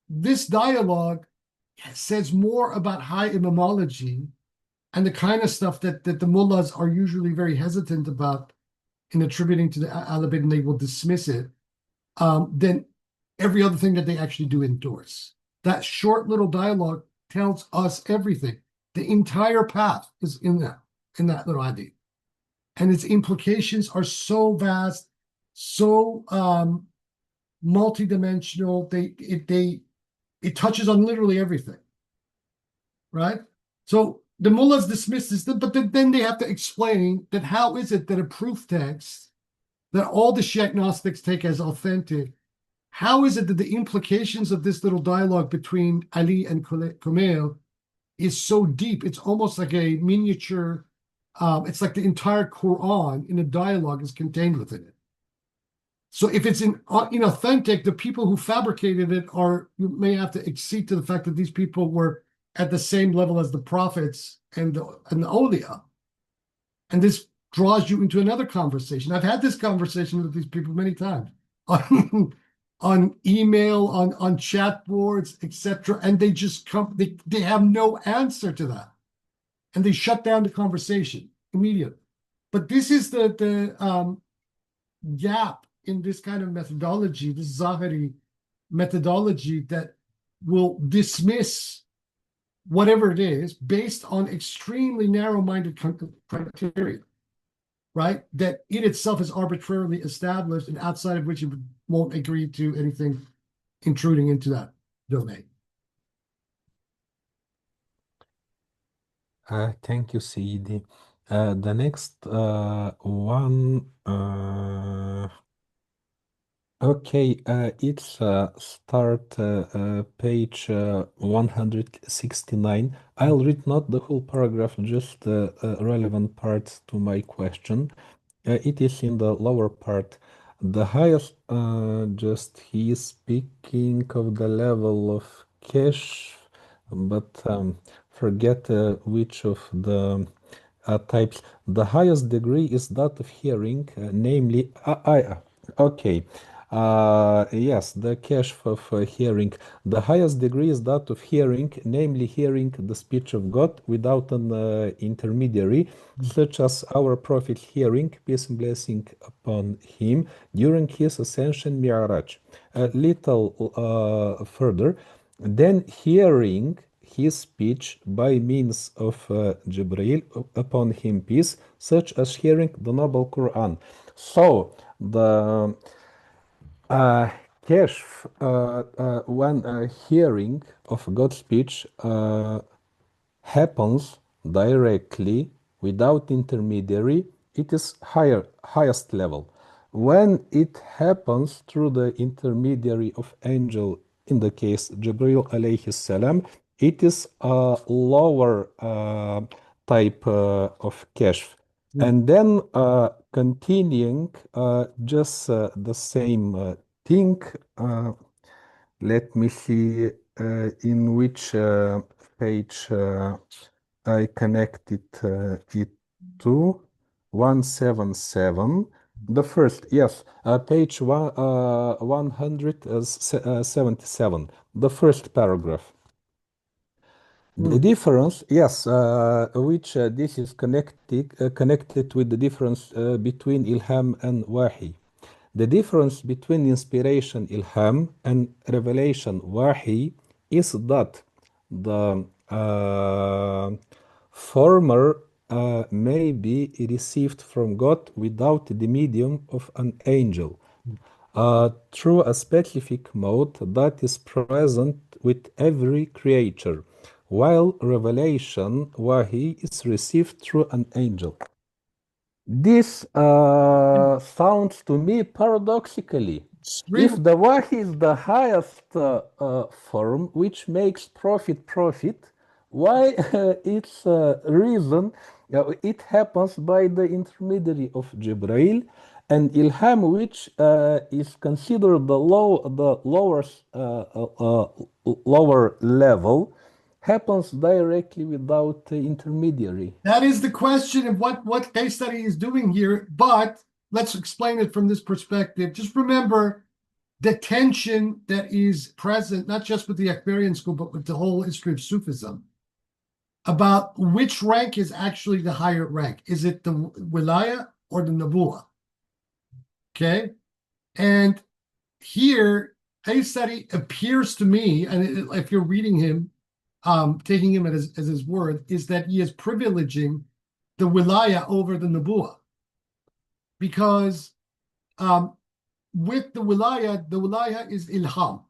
this dialogue says more about high imamology and the kind of stuff that the mullahs are usually very hesitant about in attributing to the Alabid, and they will dismiss it, than every other thing that they actually do endorse. That short little dialogue tells us everything. The entire path is in that little hadith. And its implications are so vast, so multidimensional. It touches on literally everything, right? So the mullahs dismiss this, but then they have to explain that how is it that a proof text that all the Shia Gnostics take as authentic, how is it that the implications of this little dialogue between Ali and Kumail is so deep? It's almost like a miniature, it's like the entire Quran in a dialogue is contained within it. So if it's inauthentic, the people who fabricated it you may have to accede to the fact that these people were at the same level as the prophets and the awliya. And this draws you into another conversation. I've had this conversation with these people many times on email, on chat boards, etc. And they just they have no answer to that. And they shut down the conversation immediately. But this is the gap in this kind of methodology, this Zahiri methodology that will dismiss whatever it is based on extremely narrow-minded criteria. right? That it itself is arbitrarily established and outside of which it won't agree to anything intruding into that domain. Thank you, Saidi. The next one, okay, it's start page 169. I'll read not the whole paragraph, just the relevant parts to my question. It is in the lower part. The highest, just he is speaking of the level of cache, but forget which of the types. The highest degree is that of hearing, namely, okay. Yes, the cache of hearing. The highest degree is that of hearing, namely hearing the speech of God without an intermediary, such as our Prophet hearing, peace and blessing upon him, during his ascension Mi'raj. A little further, then hearing his speech by means of Jibreel upon him peace, such as hearing the noble Quran. So the kashf, when hearing of God's speech happens directly without intermediary, it is highest level. When it happens through the intermediary of angel, in the case Jibril alayhi salam, it is a lower type of kashf. And then continuing just the same thing, let me see in which page I connected it to. 177. The first, yes, page 177, the first paragraph. The difference, yes, which this is connected with the difference between ilham and wahi. The difference between inspiration ilham and revelation wahi is that the former may be received from God without the medium of an angel, through a specific mode that is present with every creature, while revelation wahi is received through an angel. This sounds to me paradoxically. If the wahi is the highest form, which makes profit, why its reason it happens by the intermediary of Jibreel, and ilham, which is considered the lower level, happens directly without intermediary. That is the question of what Qaysari is doing here, but let's explain it from this perspective. Just remember the tension that is present, not just with the Akbarian school, but with the whole history of Sufism, about which rank is actually the higher rank. Is it the wilaya or the nabuwa? Okay? And here, Qaysari appears to me, and if you're reading him, taking him as his word, is that he is privileging the wilaya over the nabuwa. Because with the wilaya is ilham.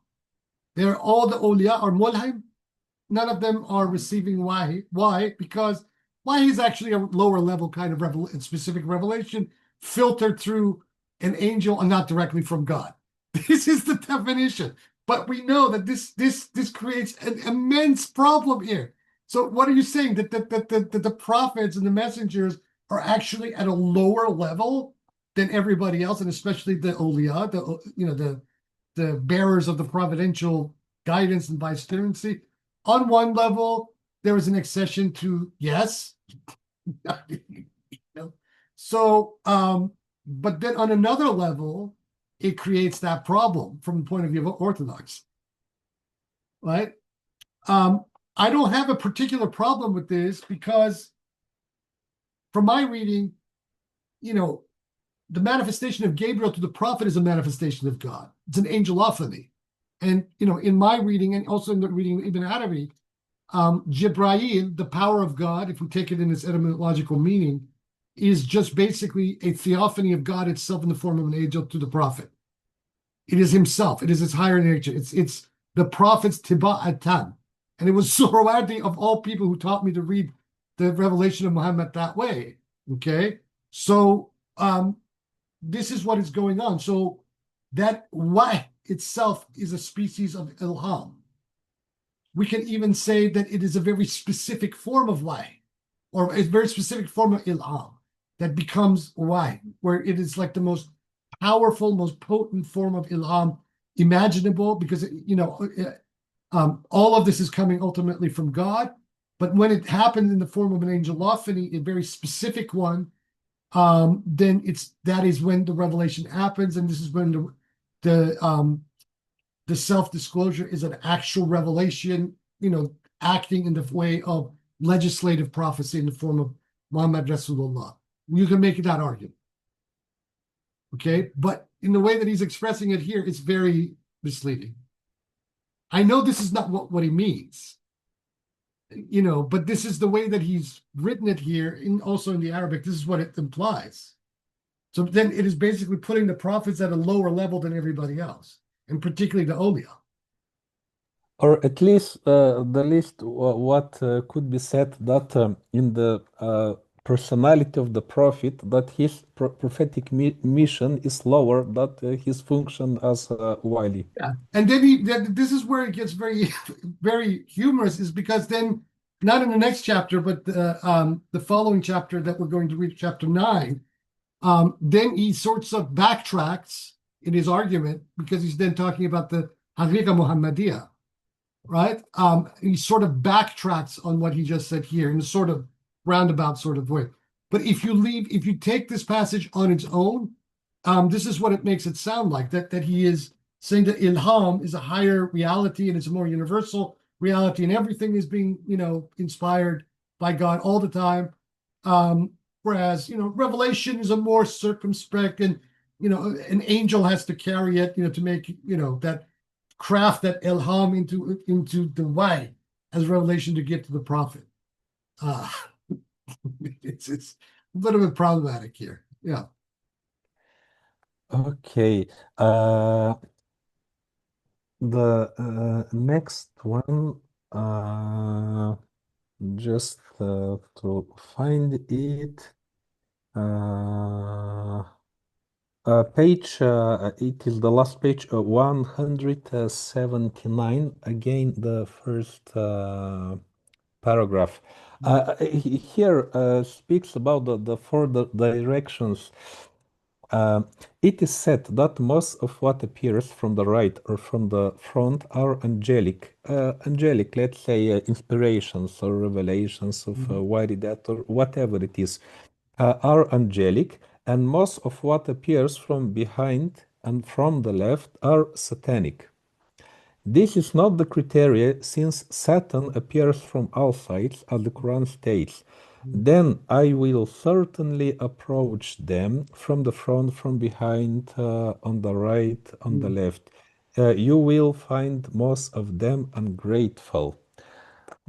They're all the awliya are mulhim. None of them are receiving wahi. Why? Because wahi is actually a lower level kind of specific revelation filtered through an angel and not directly from God. This is the definition. But we know that this creates an immense problem here. So what are you saying? That the prophets and the messengers are actually at a lower level than everybody else, and especially the awliya, the bearers of the providential guidance and vicegerency. On one level, there is an accession to yes. So, but then on another level, it creates that problem from the point of view of Orthodox, right? I don't have a particular problem with this because from my reading, the manifestation of Gabriel to the prophet is a manifestation of God. It's an angelophany. And, in my reading and also in the reading of Ibn Arabi, Jibreel, the power of God, if we take it in its etymological meaning, is just basically a theophany of God itself in the form of an angel to the prophet. It is himself. It is his higher nature. It's the prophet's tiba'atan. And it was Zoroaster of all people who taught me to read the revelation of Muhammad that way. Okay? So this is what is going on. So that wahy itself is a species of ilham. We can even say that it is a very specific form of wahy, or a very specific form of ilham that becomes wahy, where it is like the most powerful, most potent form of ilham imaginable, because all of this is coming ultimately from God. But when it happens in the form of an angelophany, a very specific one, then that is when the revelation happens, and this is when the self-disclosure is an actual revelation, acting in the way of legislative prophecy in the form of Muhammad Rasulullah. You can make that argument. Okay, but in the way that he's expressing it here, it's very misleading. I know this is not what he means, but this is the way that he's written it here, also in the Arabic. This is what it implies. So then it is basically putting the prophets at a lower level than everybody else, and particularly the awliya. Or at least what could be said that in the personality of the prophet, that his prophetic mission is lower than his function as wali. Yeah. And then this is where it gets very, very humorous, is because then, not in the next chapter, but the following chapter that we're going to read, chapter 9, then he sorts of backtracks in his argument, because he's then talking about the Haqiqa Muhammadiyah, right? He sort of backtracks on what he just said here in a sort of roundabout sort of way. But if you take this passage on its own, this is what it makes it sound like, that he is saying that ilham is a higher reality and it's a more universal reality, and everything is being, inspired by God all the time. Whereas, revelation is a more circumspect, and, an angel has to carry it, to make, that craft, that ilham into the way as revelation to get to the prophet. It's a little bit problematic here. Yeah. Okay. The next one, just to find it. Page, it is the last page, 179, again, the first paragraph. Here speaks about the four directions. It is said that most of what appears from the right or from the front are angelic, let's say, inspirations or revelations of Waridat or whatever it is, are angelic, and most of what appears from behind and from the left are satanic. This is not the criteria, since Satan appears from all sides, as the Quran states. Then I will certainly approach them from the front, from behind, on the right, on the left. You will find most of them ungrateful.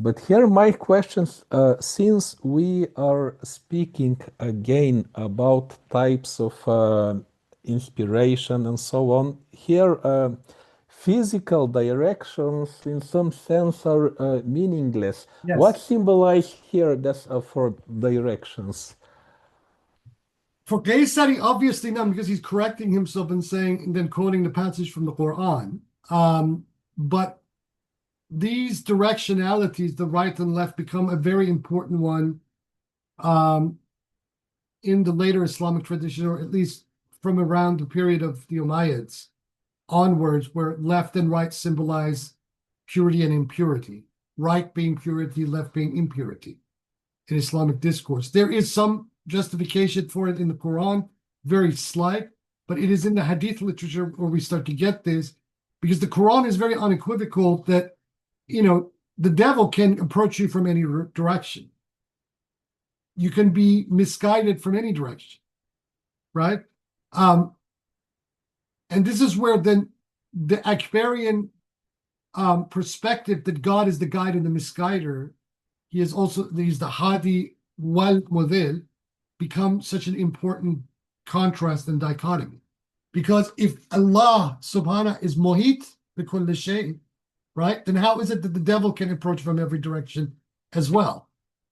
But here my questions, since we are speaking again about types of inspiration and so on, here physical directions in some sense are meaningless. Yes. What symbolized here as for directions? For Qaysari, obviously not, because he's correcting himself and saying, and then quoting the passage from the Quran. But these directionalities, the right and left, become a very important one in the later Islamic tradition, or at least from around the period of the Umayyads onwards, where left and right symbolize purity and impurity, right being purity, left being impurity in Islamic discourse. There is some justification for it in the Quran, very slight, but it is in the Hadith literature where we start to get this, because the Quran is very unequivocal that, the devil can approach you from any direction. You can be misguided from any direction, right? And this is where then the Akbarian perspective that God is the guide and the misguider, he's the Hadi wal Mudil, become such an important contrast and dichotomy? Because if Allah subhanahu is muhit bi kulli shay, right, then how is it that the devil can approach from every direction as well?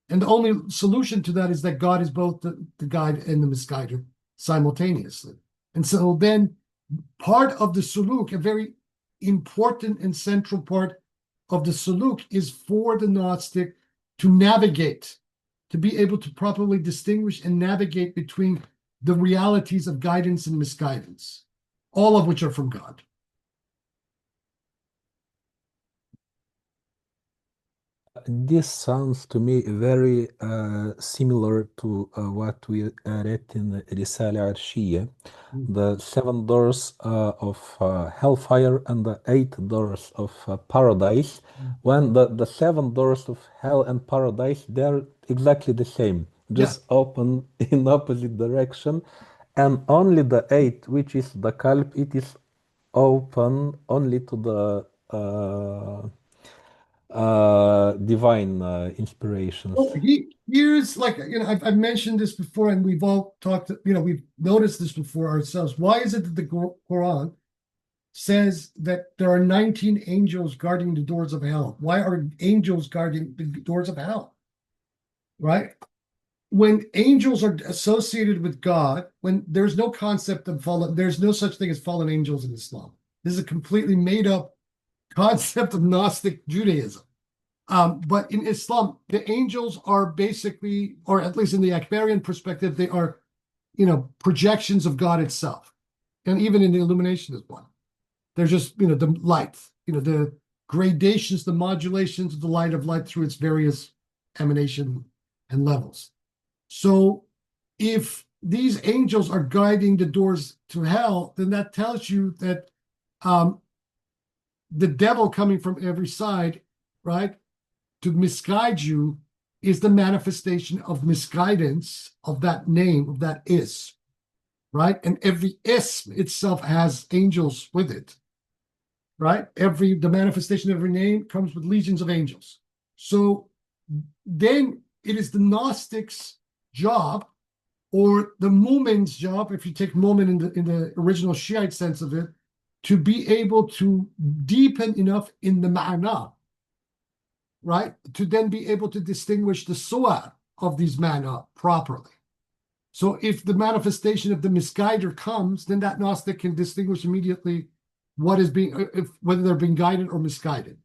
And the only solution to that is that God is both the guide and the misguider simultaneously. And so then part of the suluk, a very important and central part of the suluk, is for the Gnostic to navigate, to be able to properly distinguish and navigate between the realities of guidance and misguidance, all of which are from God. This sounds to me very similar to what we read in Risala Arshiyya, the 7 doors of hellfire and the 8 doors of paradise. When the 7 doors of hell and paradise, they're exactly the same, just open in opposite direction, and only the 8, which is the kalb, it is open only to the divine inspirations. Well, here's like, I've mentioned this before, and we've all talked, we've noticed this before ourselves. Why is it that the Quran says that there are 19 angels guarding the doors of hell? Why are angels guarding the doors of hell? Right? When angels are associated with God, when there's no concept of fallen, there's no such thing as fallen angels in Islam. This is a completely made up concept of Gnostic Judaism. But in Islam, the angels are basically, or at least in the Akbarian perspective, they are, projections of God itself. And even in the illumination is one. They're just, the light, the gradations, the modulations of the light through its various emanation and levels. So if these angels are guiding the doors to hell, then that tells you that the devil coming from every side, right, to misguide you is the manifestation of misguidance of that name, of that is, right? And every ism itself has angels with it, right? The manifestation of every name comes with legions of angels. So then it is the Gnostics' job, or the Mu'min's job, if you take Mu'min in the original Shiite sense of it, to be able to deepen enough in the ma'na, right, to then be able to distinguish the su'ar of these ma'na properly. So if the manifestation of the misguider comes, then that Gnostic can distinguish immediately what is whether they're being guided or misguided,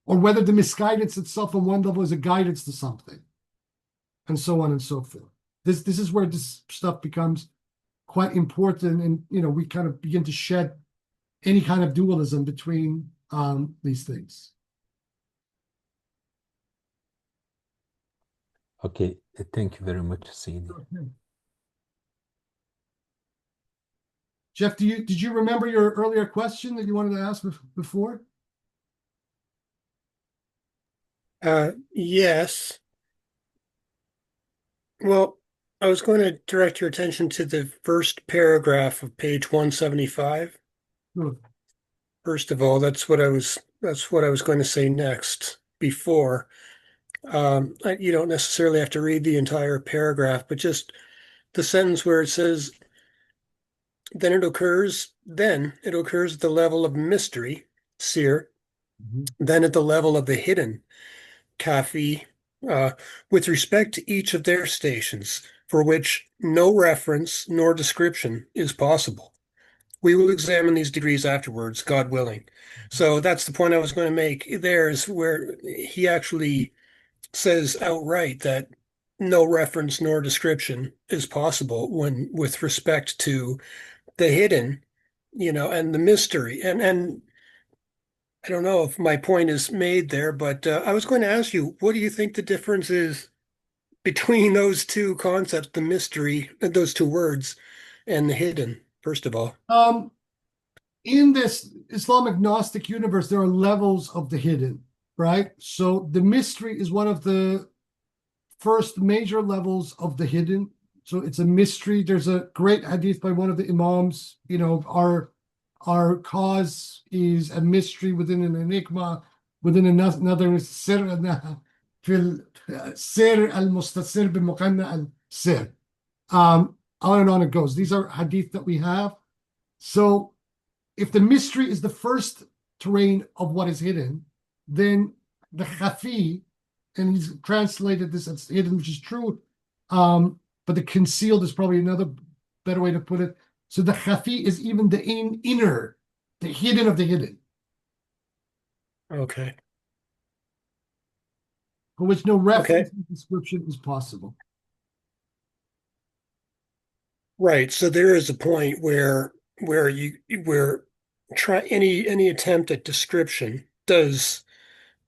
or whether the misguidance itself on one level is a guidance to something, and so on and so forth. This is where this stuff becomes quite important, and we kind of begin to shed any kind of dualism between these things. Okay, thank you very much, Sayyidi. Okay. Jeff, did you remember your earlier question that you wanted to ask before? Yes. Well, I was going to direct your attention to the first paragraph of page 175. Sure. First of all, that's what I was going to say next. Before, you don't necessarily have to read the entire paragraph, but just the sentence where it says, then it occurs at the level of mystery, seer, then at the level of the hidden, kafi, with respect to each of their stations, for which no reference nor description is possible. We will examine these degrees afterwards, God willing. So that's the point I was going to make. There's where he actually says outright that no reference nor description is possible when with respect to the hidden, and the mystery. And I don't know if my point is made there, but I was going to ask you, what do you think the difference is between those two concepts, the mystery, those two words, and the hidden, first of all? In this Islamic Gnostic universe, there are levels of the hidden, right? So the mystery is one of the first major levels of the hidden. So it's a mystery. There's a great hadith by one of the imams, our cause is a mystery within an enigma, within another sir fil sir al-mustasir bi-muqanna al-sir. On and on it goes. These are hadith that we have. So if the mystery is the first terrain of what is hidden, then the khafi, and he's translated this as hidden, which is true, but the concealed is probably another better way to put it. So the khafi is even the inner, the hidden of the hidden, Okay. for which no reference Okay. and description is possible. Right. So there is a point where try any attempt at description does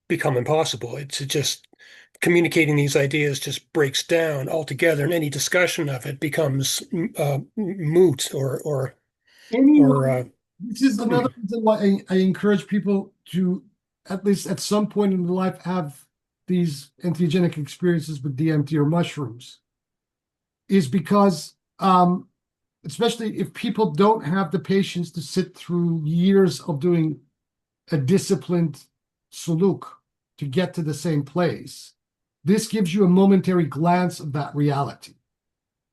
become impossible. It's just communicating these ideas just breaks down altogether, and any discussion of it becomes moot or Anyway, this is another reason why I encourage people to, at least at some point in their life, have these entheogenic experiences with DMT or mushrooms, is because, especially if people don't have the patience to sit through years of doing a disciplined suluk to get to the same place, this gives you a momentary glance of that reality.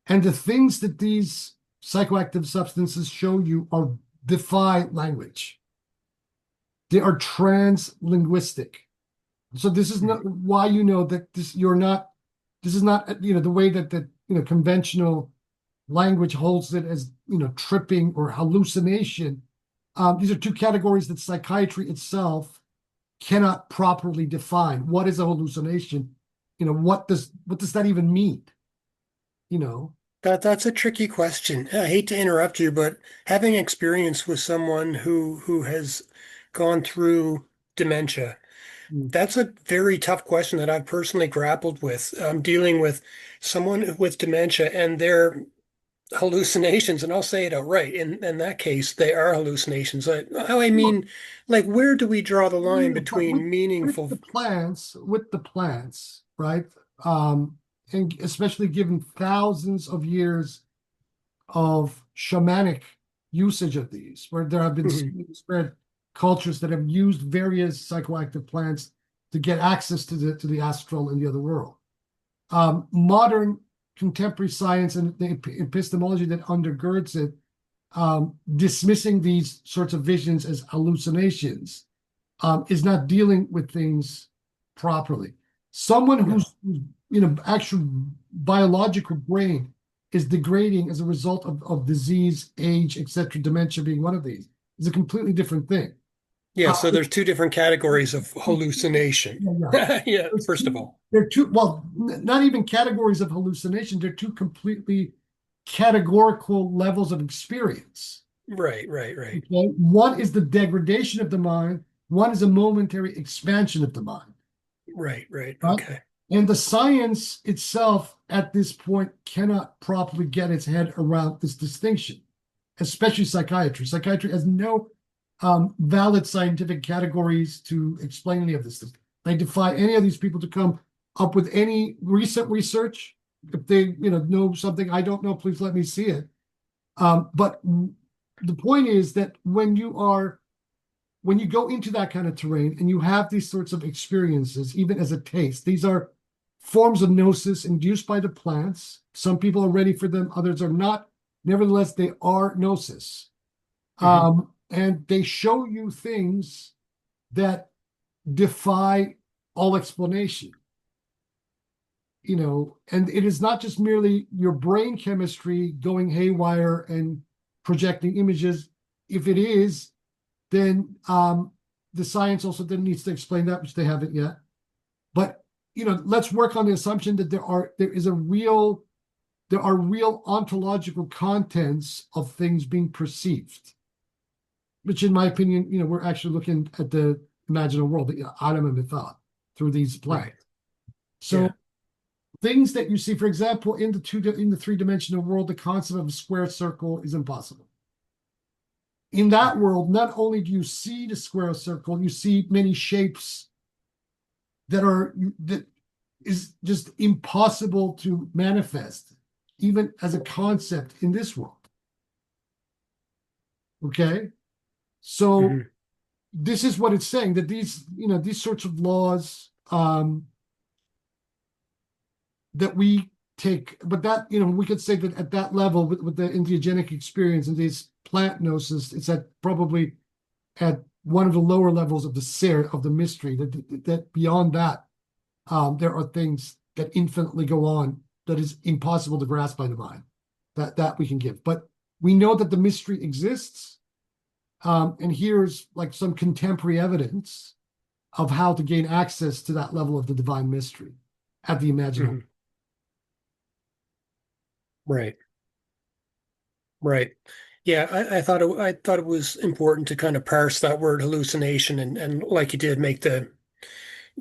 And the things that these psychoactive substances show you are defy language. They are trans-linguistic. So this is not why you know that this is not the way that conventional language holds it as tripping or hallucination. These are two categories that psychiatry itself cannot properly define. What is a hallucination? What does that even mean? That's a tricky question. I hate to interrupt you, but having experience with someone who has gone through dementia, that's a very tough question that I've personally grappled with. Dealing with someone with dementia and their hallucinations, and I'll say it outright. In that case, they are hallucinations. I mean, like, where do we draw the line But between meaningful? with the plants, right? And especially given thousands of years of shamanic usage of these, where there have been spread cultures that have used various psychoactive plants to get access to the astral and the other world. Modern contemporary science and the epistemology that undergirds it, dismissing these sorts of visions as hallucinations, is not dealing with things properly. Someone whose actual biological brain is degrading as a result of disease, age, etc., dementia being one of these, is a completely different thing. Yeah, so there's two different categories of hallucination. Yeah, first of all. They're two, well, not even categories of hallucination. They're two completely categorical levels of experience. Right. Okay? One is the degradation of the mind. One is a momentary expansion of the mind. Right. Okay. And the science itself at this point cannot properly get its head around this distinction, especially psychiatry. Psychiatry has no valid scientific categories to explain any of this stuff. I defy any of these people to come up with any recent research. If they know something I don't know, please let me see it. But the point is that when you go into that kind of terrain and you have these sorts of experiences, even as a taste, these are forms of gnosis induced by the plants. Some people are ready for them, others are not. Nevertheless, they are gnosis. And they show you things that defy all explanation. And it is not just merely your brain chemistry going haywire and projecting images. If it is, then the science also then needs to explain that, which they haven't yet. But let's work on the assumption that there are real ontological contents of things being perceived, which in my opinion, we're actually looking at the imaginal world, the Adam and Mithal, through these plans. So things that you see, for example, in the three-dimensional world, the concept of a square circle is impossible. In that world, not only do you see the square circle, you see many shapes that is just impossible to manifest, even as a concept in this world. Okay? So this is what it's saying, that these sorts of laws that we take, but that, we could say that at that level with the entheogenic experience and these plant gnosis, it's at probably at one of the lower levels of the ser of the mystery. That beyond that, there are things that infinitely go on that is impossible to grasp by the mind. That we can give, but we know that the mystery exists, and here's like some contemporary evidence of how to gain access to that level of the divine mystery at the imaginal. Right. Right. Yeah, I thought it was important to kind of parse that word hallucination and like you did make the,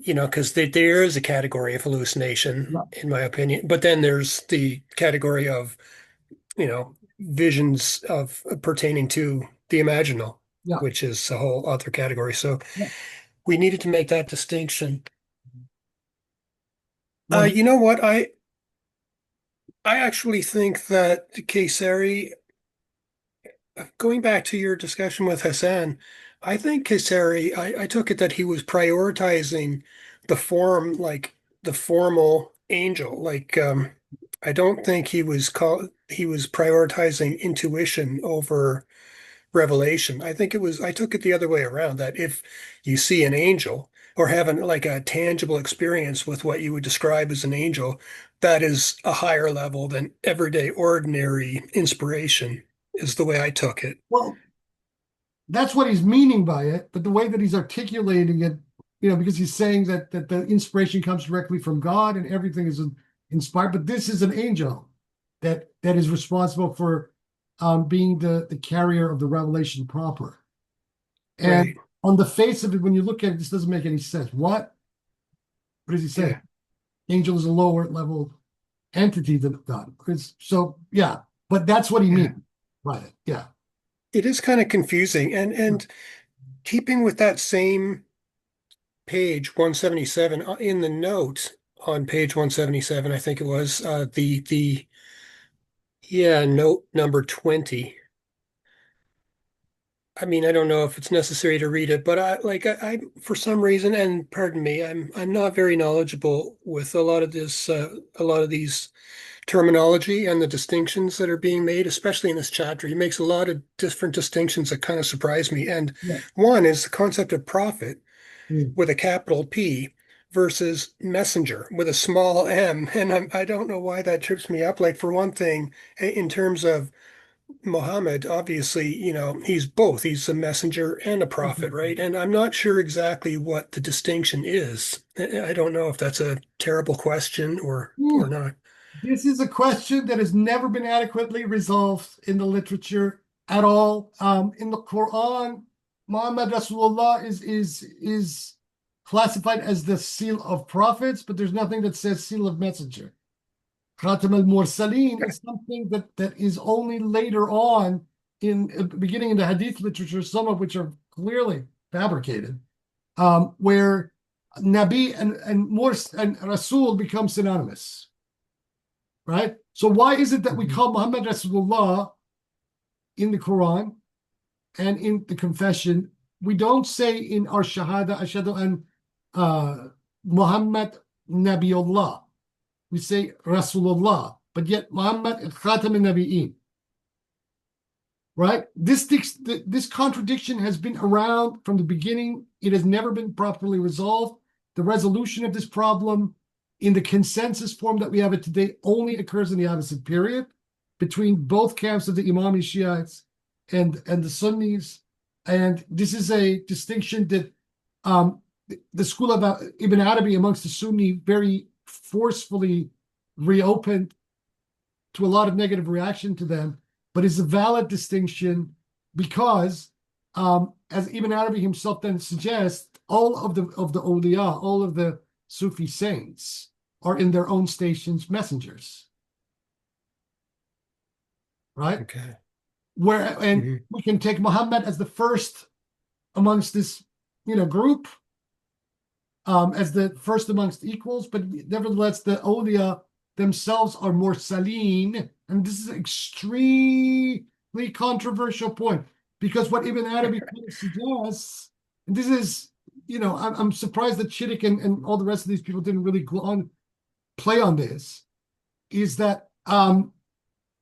because there is a category of hallucination, Yeah. in my opinion, but then there's the category of, visions of pertaining to the imaginal, Yeah. which is a whole other category. So Yeah. we needed to make that distinction. Well, You know what? I actually think that Qaysari, going back to your discussion with Hassan, I think Qaysari, I took it that he was prioritizing the form, like the formal angel. Like, I don't think he was prioritizing intuition over revelation. I took it the other way around, that if you see an angel or have like a tangible experience with what you would describe as an angel, that is a higher level than everyday, ordinary inspiration, is the way I took it. well, that's what he's meaning by it, but the way that he's articulating it, because he's saying that the inspiration comes directly from God and everything is inspired, but this is an angel that is responsible for being the carrier of the revelation proper. And Right. on the face of it, when you look at it, this doesn't make any sense. What does he say? Yeah. Angel is a lower level entity than God. So yeah, but that's what he Yeah. means by it. Yeah. It is kind of confusing. And keeping with that same page 177, in the note on page 177, I think it was, note number 20. I mean, I don't know if it's necessary to read it, but I for some reason, and pardon me, I'm not very knowledgeable with a lot of these terminology and the distinctions that are being made, especially in this chapter. He makes a lot of different distinctions that kind of surprise me. And Yeah. one is the concept of prophet Mm. with a capital P versus messenger with a small m. And I don't know why that trips me up. Like, for one thing, in terms of Muhammad, obviously, he's both. He's a messenger and a prophet, right? And I'm not sure exactly what the distinction is. I don't know if that's a terrible question or not. This is a question that has never been adequately resolved in the literature at all. In the Quran, Muhammad Rasulullah is classified as the seal of prophets, but there's nothing that says seal of messenger. Khatam al-Mursaleen is something that is only later on beginning in the hadith literature, some of which are clearly fabricated, where Nabi and Murs and Rasul become synonymous. Right? So why is it that we call Muhammad Rasulullah in the Quran and in the confession? We don't say in our Shahada, Ashhadu an Muhammad Nabiullah. We say Rasulullah, but yet Muhammad Khatam al-Nabi'in. Right? This contradiction has been around from the beginning. It has never been properly resolved. The resolution of this problem in the consensus form that we have it today only occurs in the Abbasid period between both camps of the Imami Shiites and the Sunnis. And this is a distinction that the school of Ibn Arabi amongst the Sunni very forcefully reopened to a lot of negative reaction to them, but is a valid distinction because, as Ibn Arabi himself then suggests, all of the awliya, all of the Sufi saints are in their own stations messengers. Right? Okay. We can take Muhammad as the first amongst this, group, as the first amongst equals, but nevertheless, the awliya themselves are more saleen, and this is an extremely controversial point because what Ibn Arabi suggests, and this is, I'm surprised that Chittick and all the rest of these people didn't really play on this, is that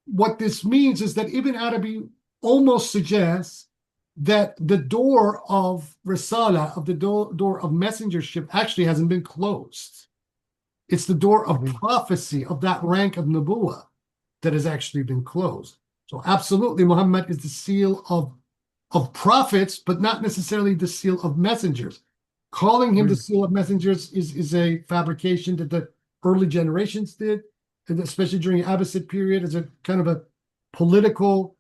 what this means is that Ibn Arabi almost suggests that the door of Risala, of the door of messengership, actually hasn't been closed. It's the door of prophecy, of that rank of Nubuwah, that has actually been closed. So absolutely, Muhammad is the seal of prophets, but not necessarily the seal of messengers. Calling him the seal of messengers is a fabrication that the early generations did, and especially during the Abbasid period, as a kind of a political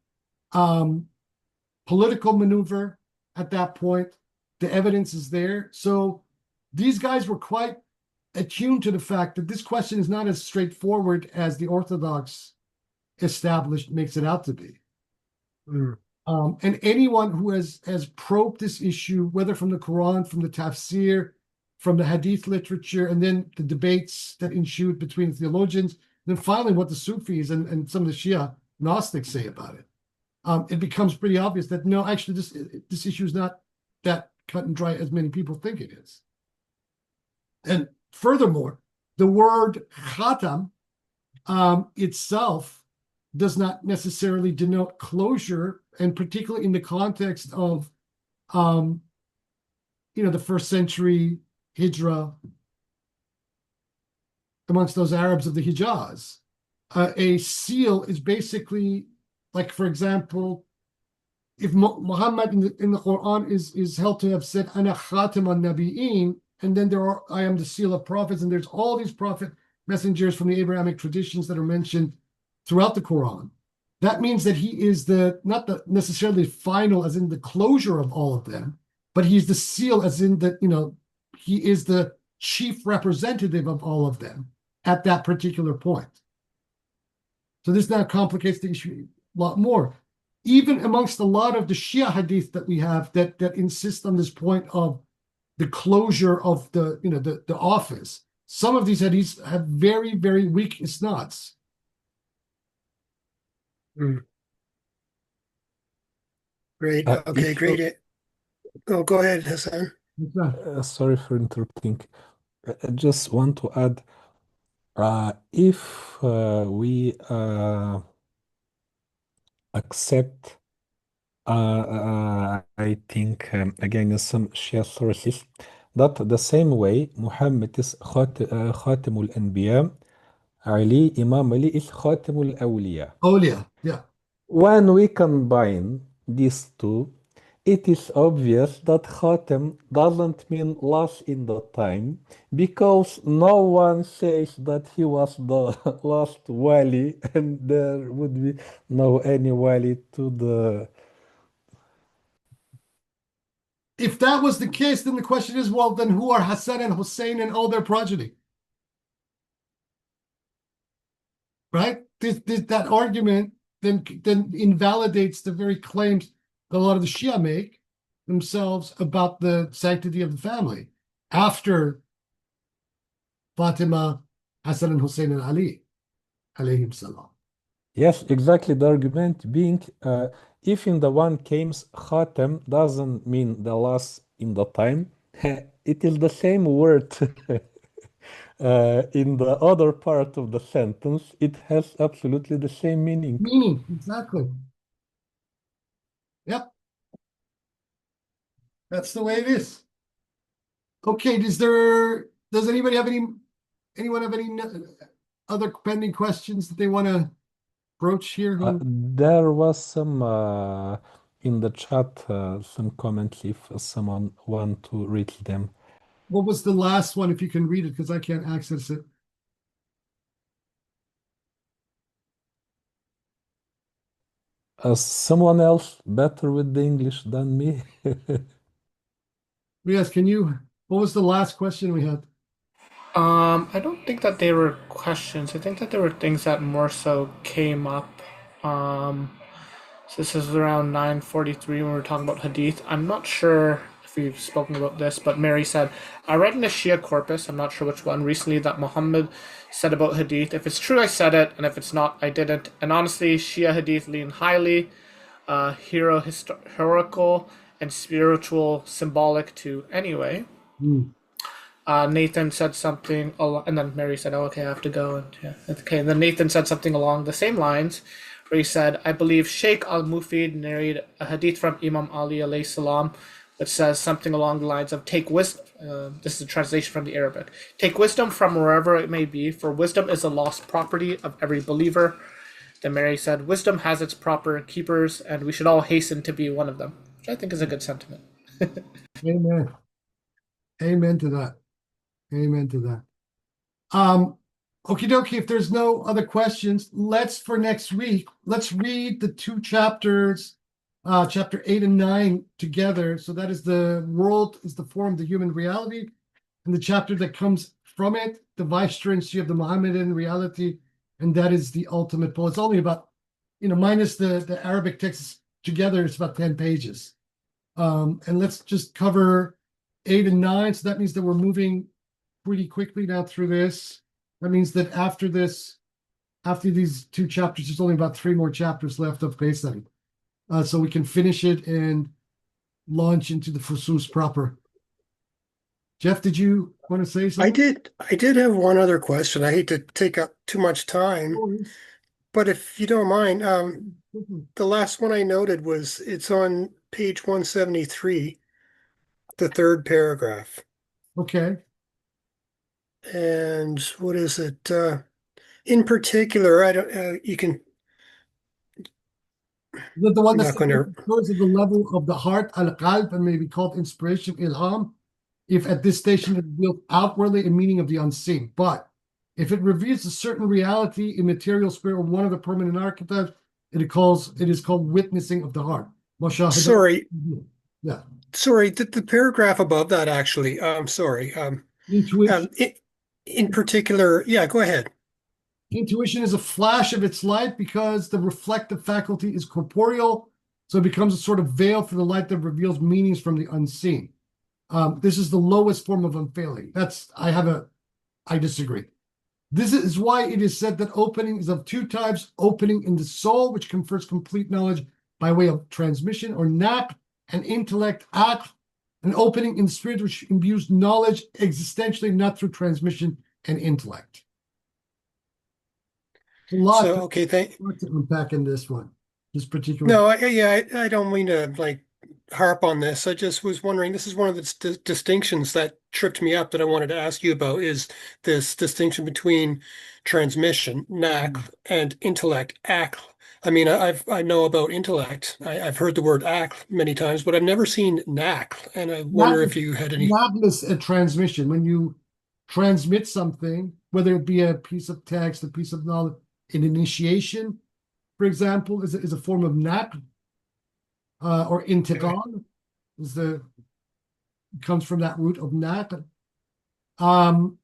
maneuver at that point. The evidence is there. So these guys were quite attuned to the fact that this question is not as straightforward as the Orthodox established makes it out to be. And anyone who has probed this issue, whether from the Quran, from the tafsir, from the hadith literature, and then the debates that ensued between theologians, then finally what the Sufis and some of the Shia Gnostics say about it, it becomes pretty obvious that no, actually this issue is not that cut and dry as many people think it is. And furthermore, the word khatam itself does not necessarily denote closure, and particularly in the context of, the first century Hijra amongst those Arabs of the Hijaz. A seal is basically, like, for example, if Muhammad in the Quran is held to have said, Ana khatam an-nabiyyin, and then I am the seal of prophets, and there's all these prophet messengers from the Abrahamic traditions that are mentioned throughout the Quran. That means that he is not necessarily final, as in the closure of all of them, but he's the seal, as in that, he is the chief representative of all of them at that particular point. So this now complicates the issue a lot more. Even amongst a lot of the Shia hadith that we have that insist on this point of the closure of the office, some of these hadiths have very, very weak isnads. Great. Okay, great. Oh, go ahead, Hassan. Sorry for interrupting. I just want to add, if we accept, I think, again, in some Shia sources, that the same way Muhammad is Khatimul Anbiya, Imam Ali is Khatimul Awliya. Awliya, yeah. When we combine these two, it is obvious that Khatam doesn't mean last in the time, because no one says that he was the last wali, and there would be no any wali to the... If that was the case, then the question is, well, then who are Hassan and Hussein and all their progeny? Right? That argument then invalidates the very claims that a lot of the Shia make themselves about the sanctity of the family after Fatima, Hassan and Hussein and Ali, alayhim salam. Yes, exactly. The argument being, if in the one case Khatam doesn't mean the last in the time, it is the same word in the other part of the sentence. It has absolutely the same meaning. Meaning, exactly. Yep. That's the way it is. Okay, does anyone have any other pending questions that they want to broach here? There was some in the chat, some comments if someone want to read them. What was the last one, if you can read it, because I can't access it? Someone else better with the English than me. Yes, what was the last question we had? I don't think that they were questions. I think that there were things that more so came up. So this is around 9:43 when we were talking about Hadith. I'm not sure if we've spoken about this, but Mary said, I read in the Shia corpus, I'm not sure which one, recently that Muhammad said about Hadith, if it's true, I said it, and if it's not, I didn't. And honestly, Shia Hadith lean highly historical and spiritual symbolic to anyway. Nathan said something, and then Mary said, "Oh, okay, I have to go." And yeah, okay. And then Nathan said something along the same lines, where he said, "I believe Sheikh Al-Mufid narrated a hadith from Imam Ali alayhi salam, which says something along the lines of take wisdom." This is a translation from the Arabic. Take wisdom from wherever it may be, for wisdom is a lost property of every believer. Then Mary said, "Wisdom has its proper keepers, and we should all hasten to be one of them," which I think is a good sentiment. Amen. Amen to that. Amen to that. Okie dokie, if there's no other questions, for next week, let's read the two chapters, chapter 8 and 9 together. So that is the world is the form of the human reality, and the chapter that comes from it, the vicegerency of the Mohammedan reality, and that is the ultimate pole. It's only about, minus the Arabic texts together, it's about 10 pages. And let's just cover 8 and 9. So that means that we're moving pretty quickly now through this. That means that after these two chapters, there's only about 3 more chapters left of Qaysari. So we can finish it and launch into the fusus proper. Jeff, did you want to say something? I did have one other question. I hate to take up too much time, but if you don't mind, the last one I noted was it's on page 173, the third paragraph. Okay. And what is it? In particular, I don't. You can. The one I'm that's not going to. goes at the level of the heart, al-qalb, and may be called inspiration, ilham, if at this station it reveals outwardly a meaning of the unseen. But if it reveals a certain reality, immaterial spirit, or one of the permanent archetypes, it is called witnessing of the heart. Sorry. Yeah. Sorry, the paragraph above that actually. Sorry. Intuition. In particular, yeah, go ahead. Intuition is a flash of its light because the reflective faculty is corporeal, so it becomes a sort of veil for the light that reveals meanings from the unseen. This is the lowest form of unfailing. I disagree. This is why it is said that opening is of 2 types: opening in the soul, which confers complete knowledge by way of transmission, or naq, and intellect, aql, an opening in the spirit, which imbues knowledge existentially, not through transmission and intellect. A lot to unpack in this one, this particular. No, I don't mean to harp on this. I just was wondering, this is one of the distinctions that tripped me up that I wanted to ask you about, is this distinction between transmission, naq, and intellect, aql. I mean, I know about intellect. I've heard the word aql many times, but I've never seen naq, and I wonder if you had any. Naql a transmission. When you transmit something, whether it be a piece of text, a piece of knowledge, an initiation, for example, is a form of naql. Or intiqal comes from that root of naql. And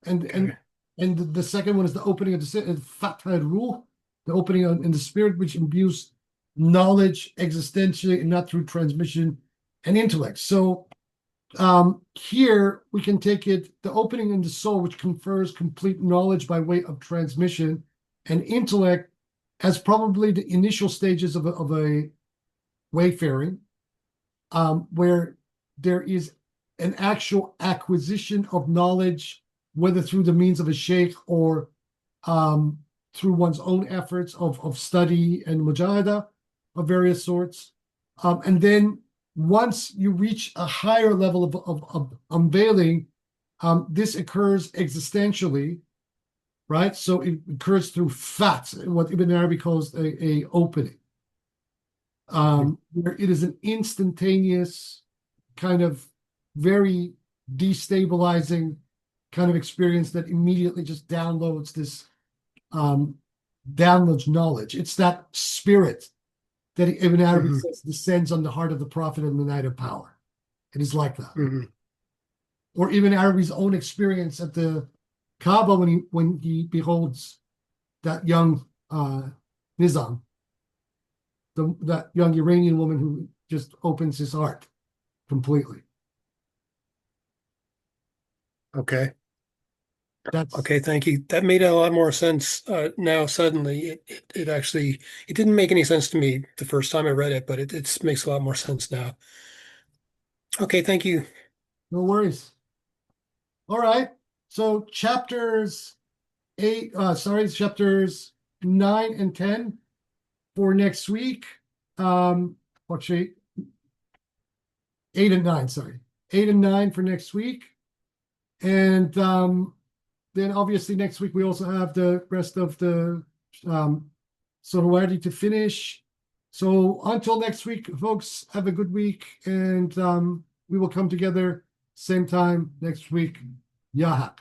the second one is the opening of the fath ruh, the opening in the spirit, which imbues knowledge existentially and not through transmission and intellect. So here we can take it, the opening in the soul, which confers complete knowledge by way of transmission and intellect, as probably the initial stages of a wayfaring, where there is an actual acquisition of knowledge, whether through the means of a sheikh or through one's own efforts of study and mujahada of various sorts. And then once you reach a higher level of unveiling, this occurs existentially, right? So it occurs through fat, what Ibn Arabi calls a opening. Where it is an instantaneous, kind of very destabilizing kind of experience that immediately just downloads knowledge. It's that spirit that Ibn Arabi says descends on the heart of the Prophet in the night of power. It is like that. Or Ibn Arabi's own experience at the Kaaba when he beholds that young Nizam, that young Iranian woman who just opens his heart completely. Okay. That's okay. Thank you. That made a lot more sense now. Suddenly, it actually didn't make any sense to me the first time I read it, but it makes a lot more sense now. Okay. Thank you. no worries. All right. So chapters 9 and 10 for next week. Actually, 8 and 9, sorry. 8 and 9 for next week. And then obviously next week we also have the rest of the Sohrawardi to finish. So until next week, folks, have a good week, and we will come together same time next week. Yahak.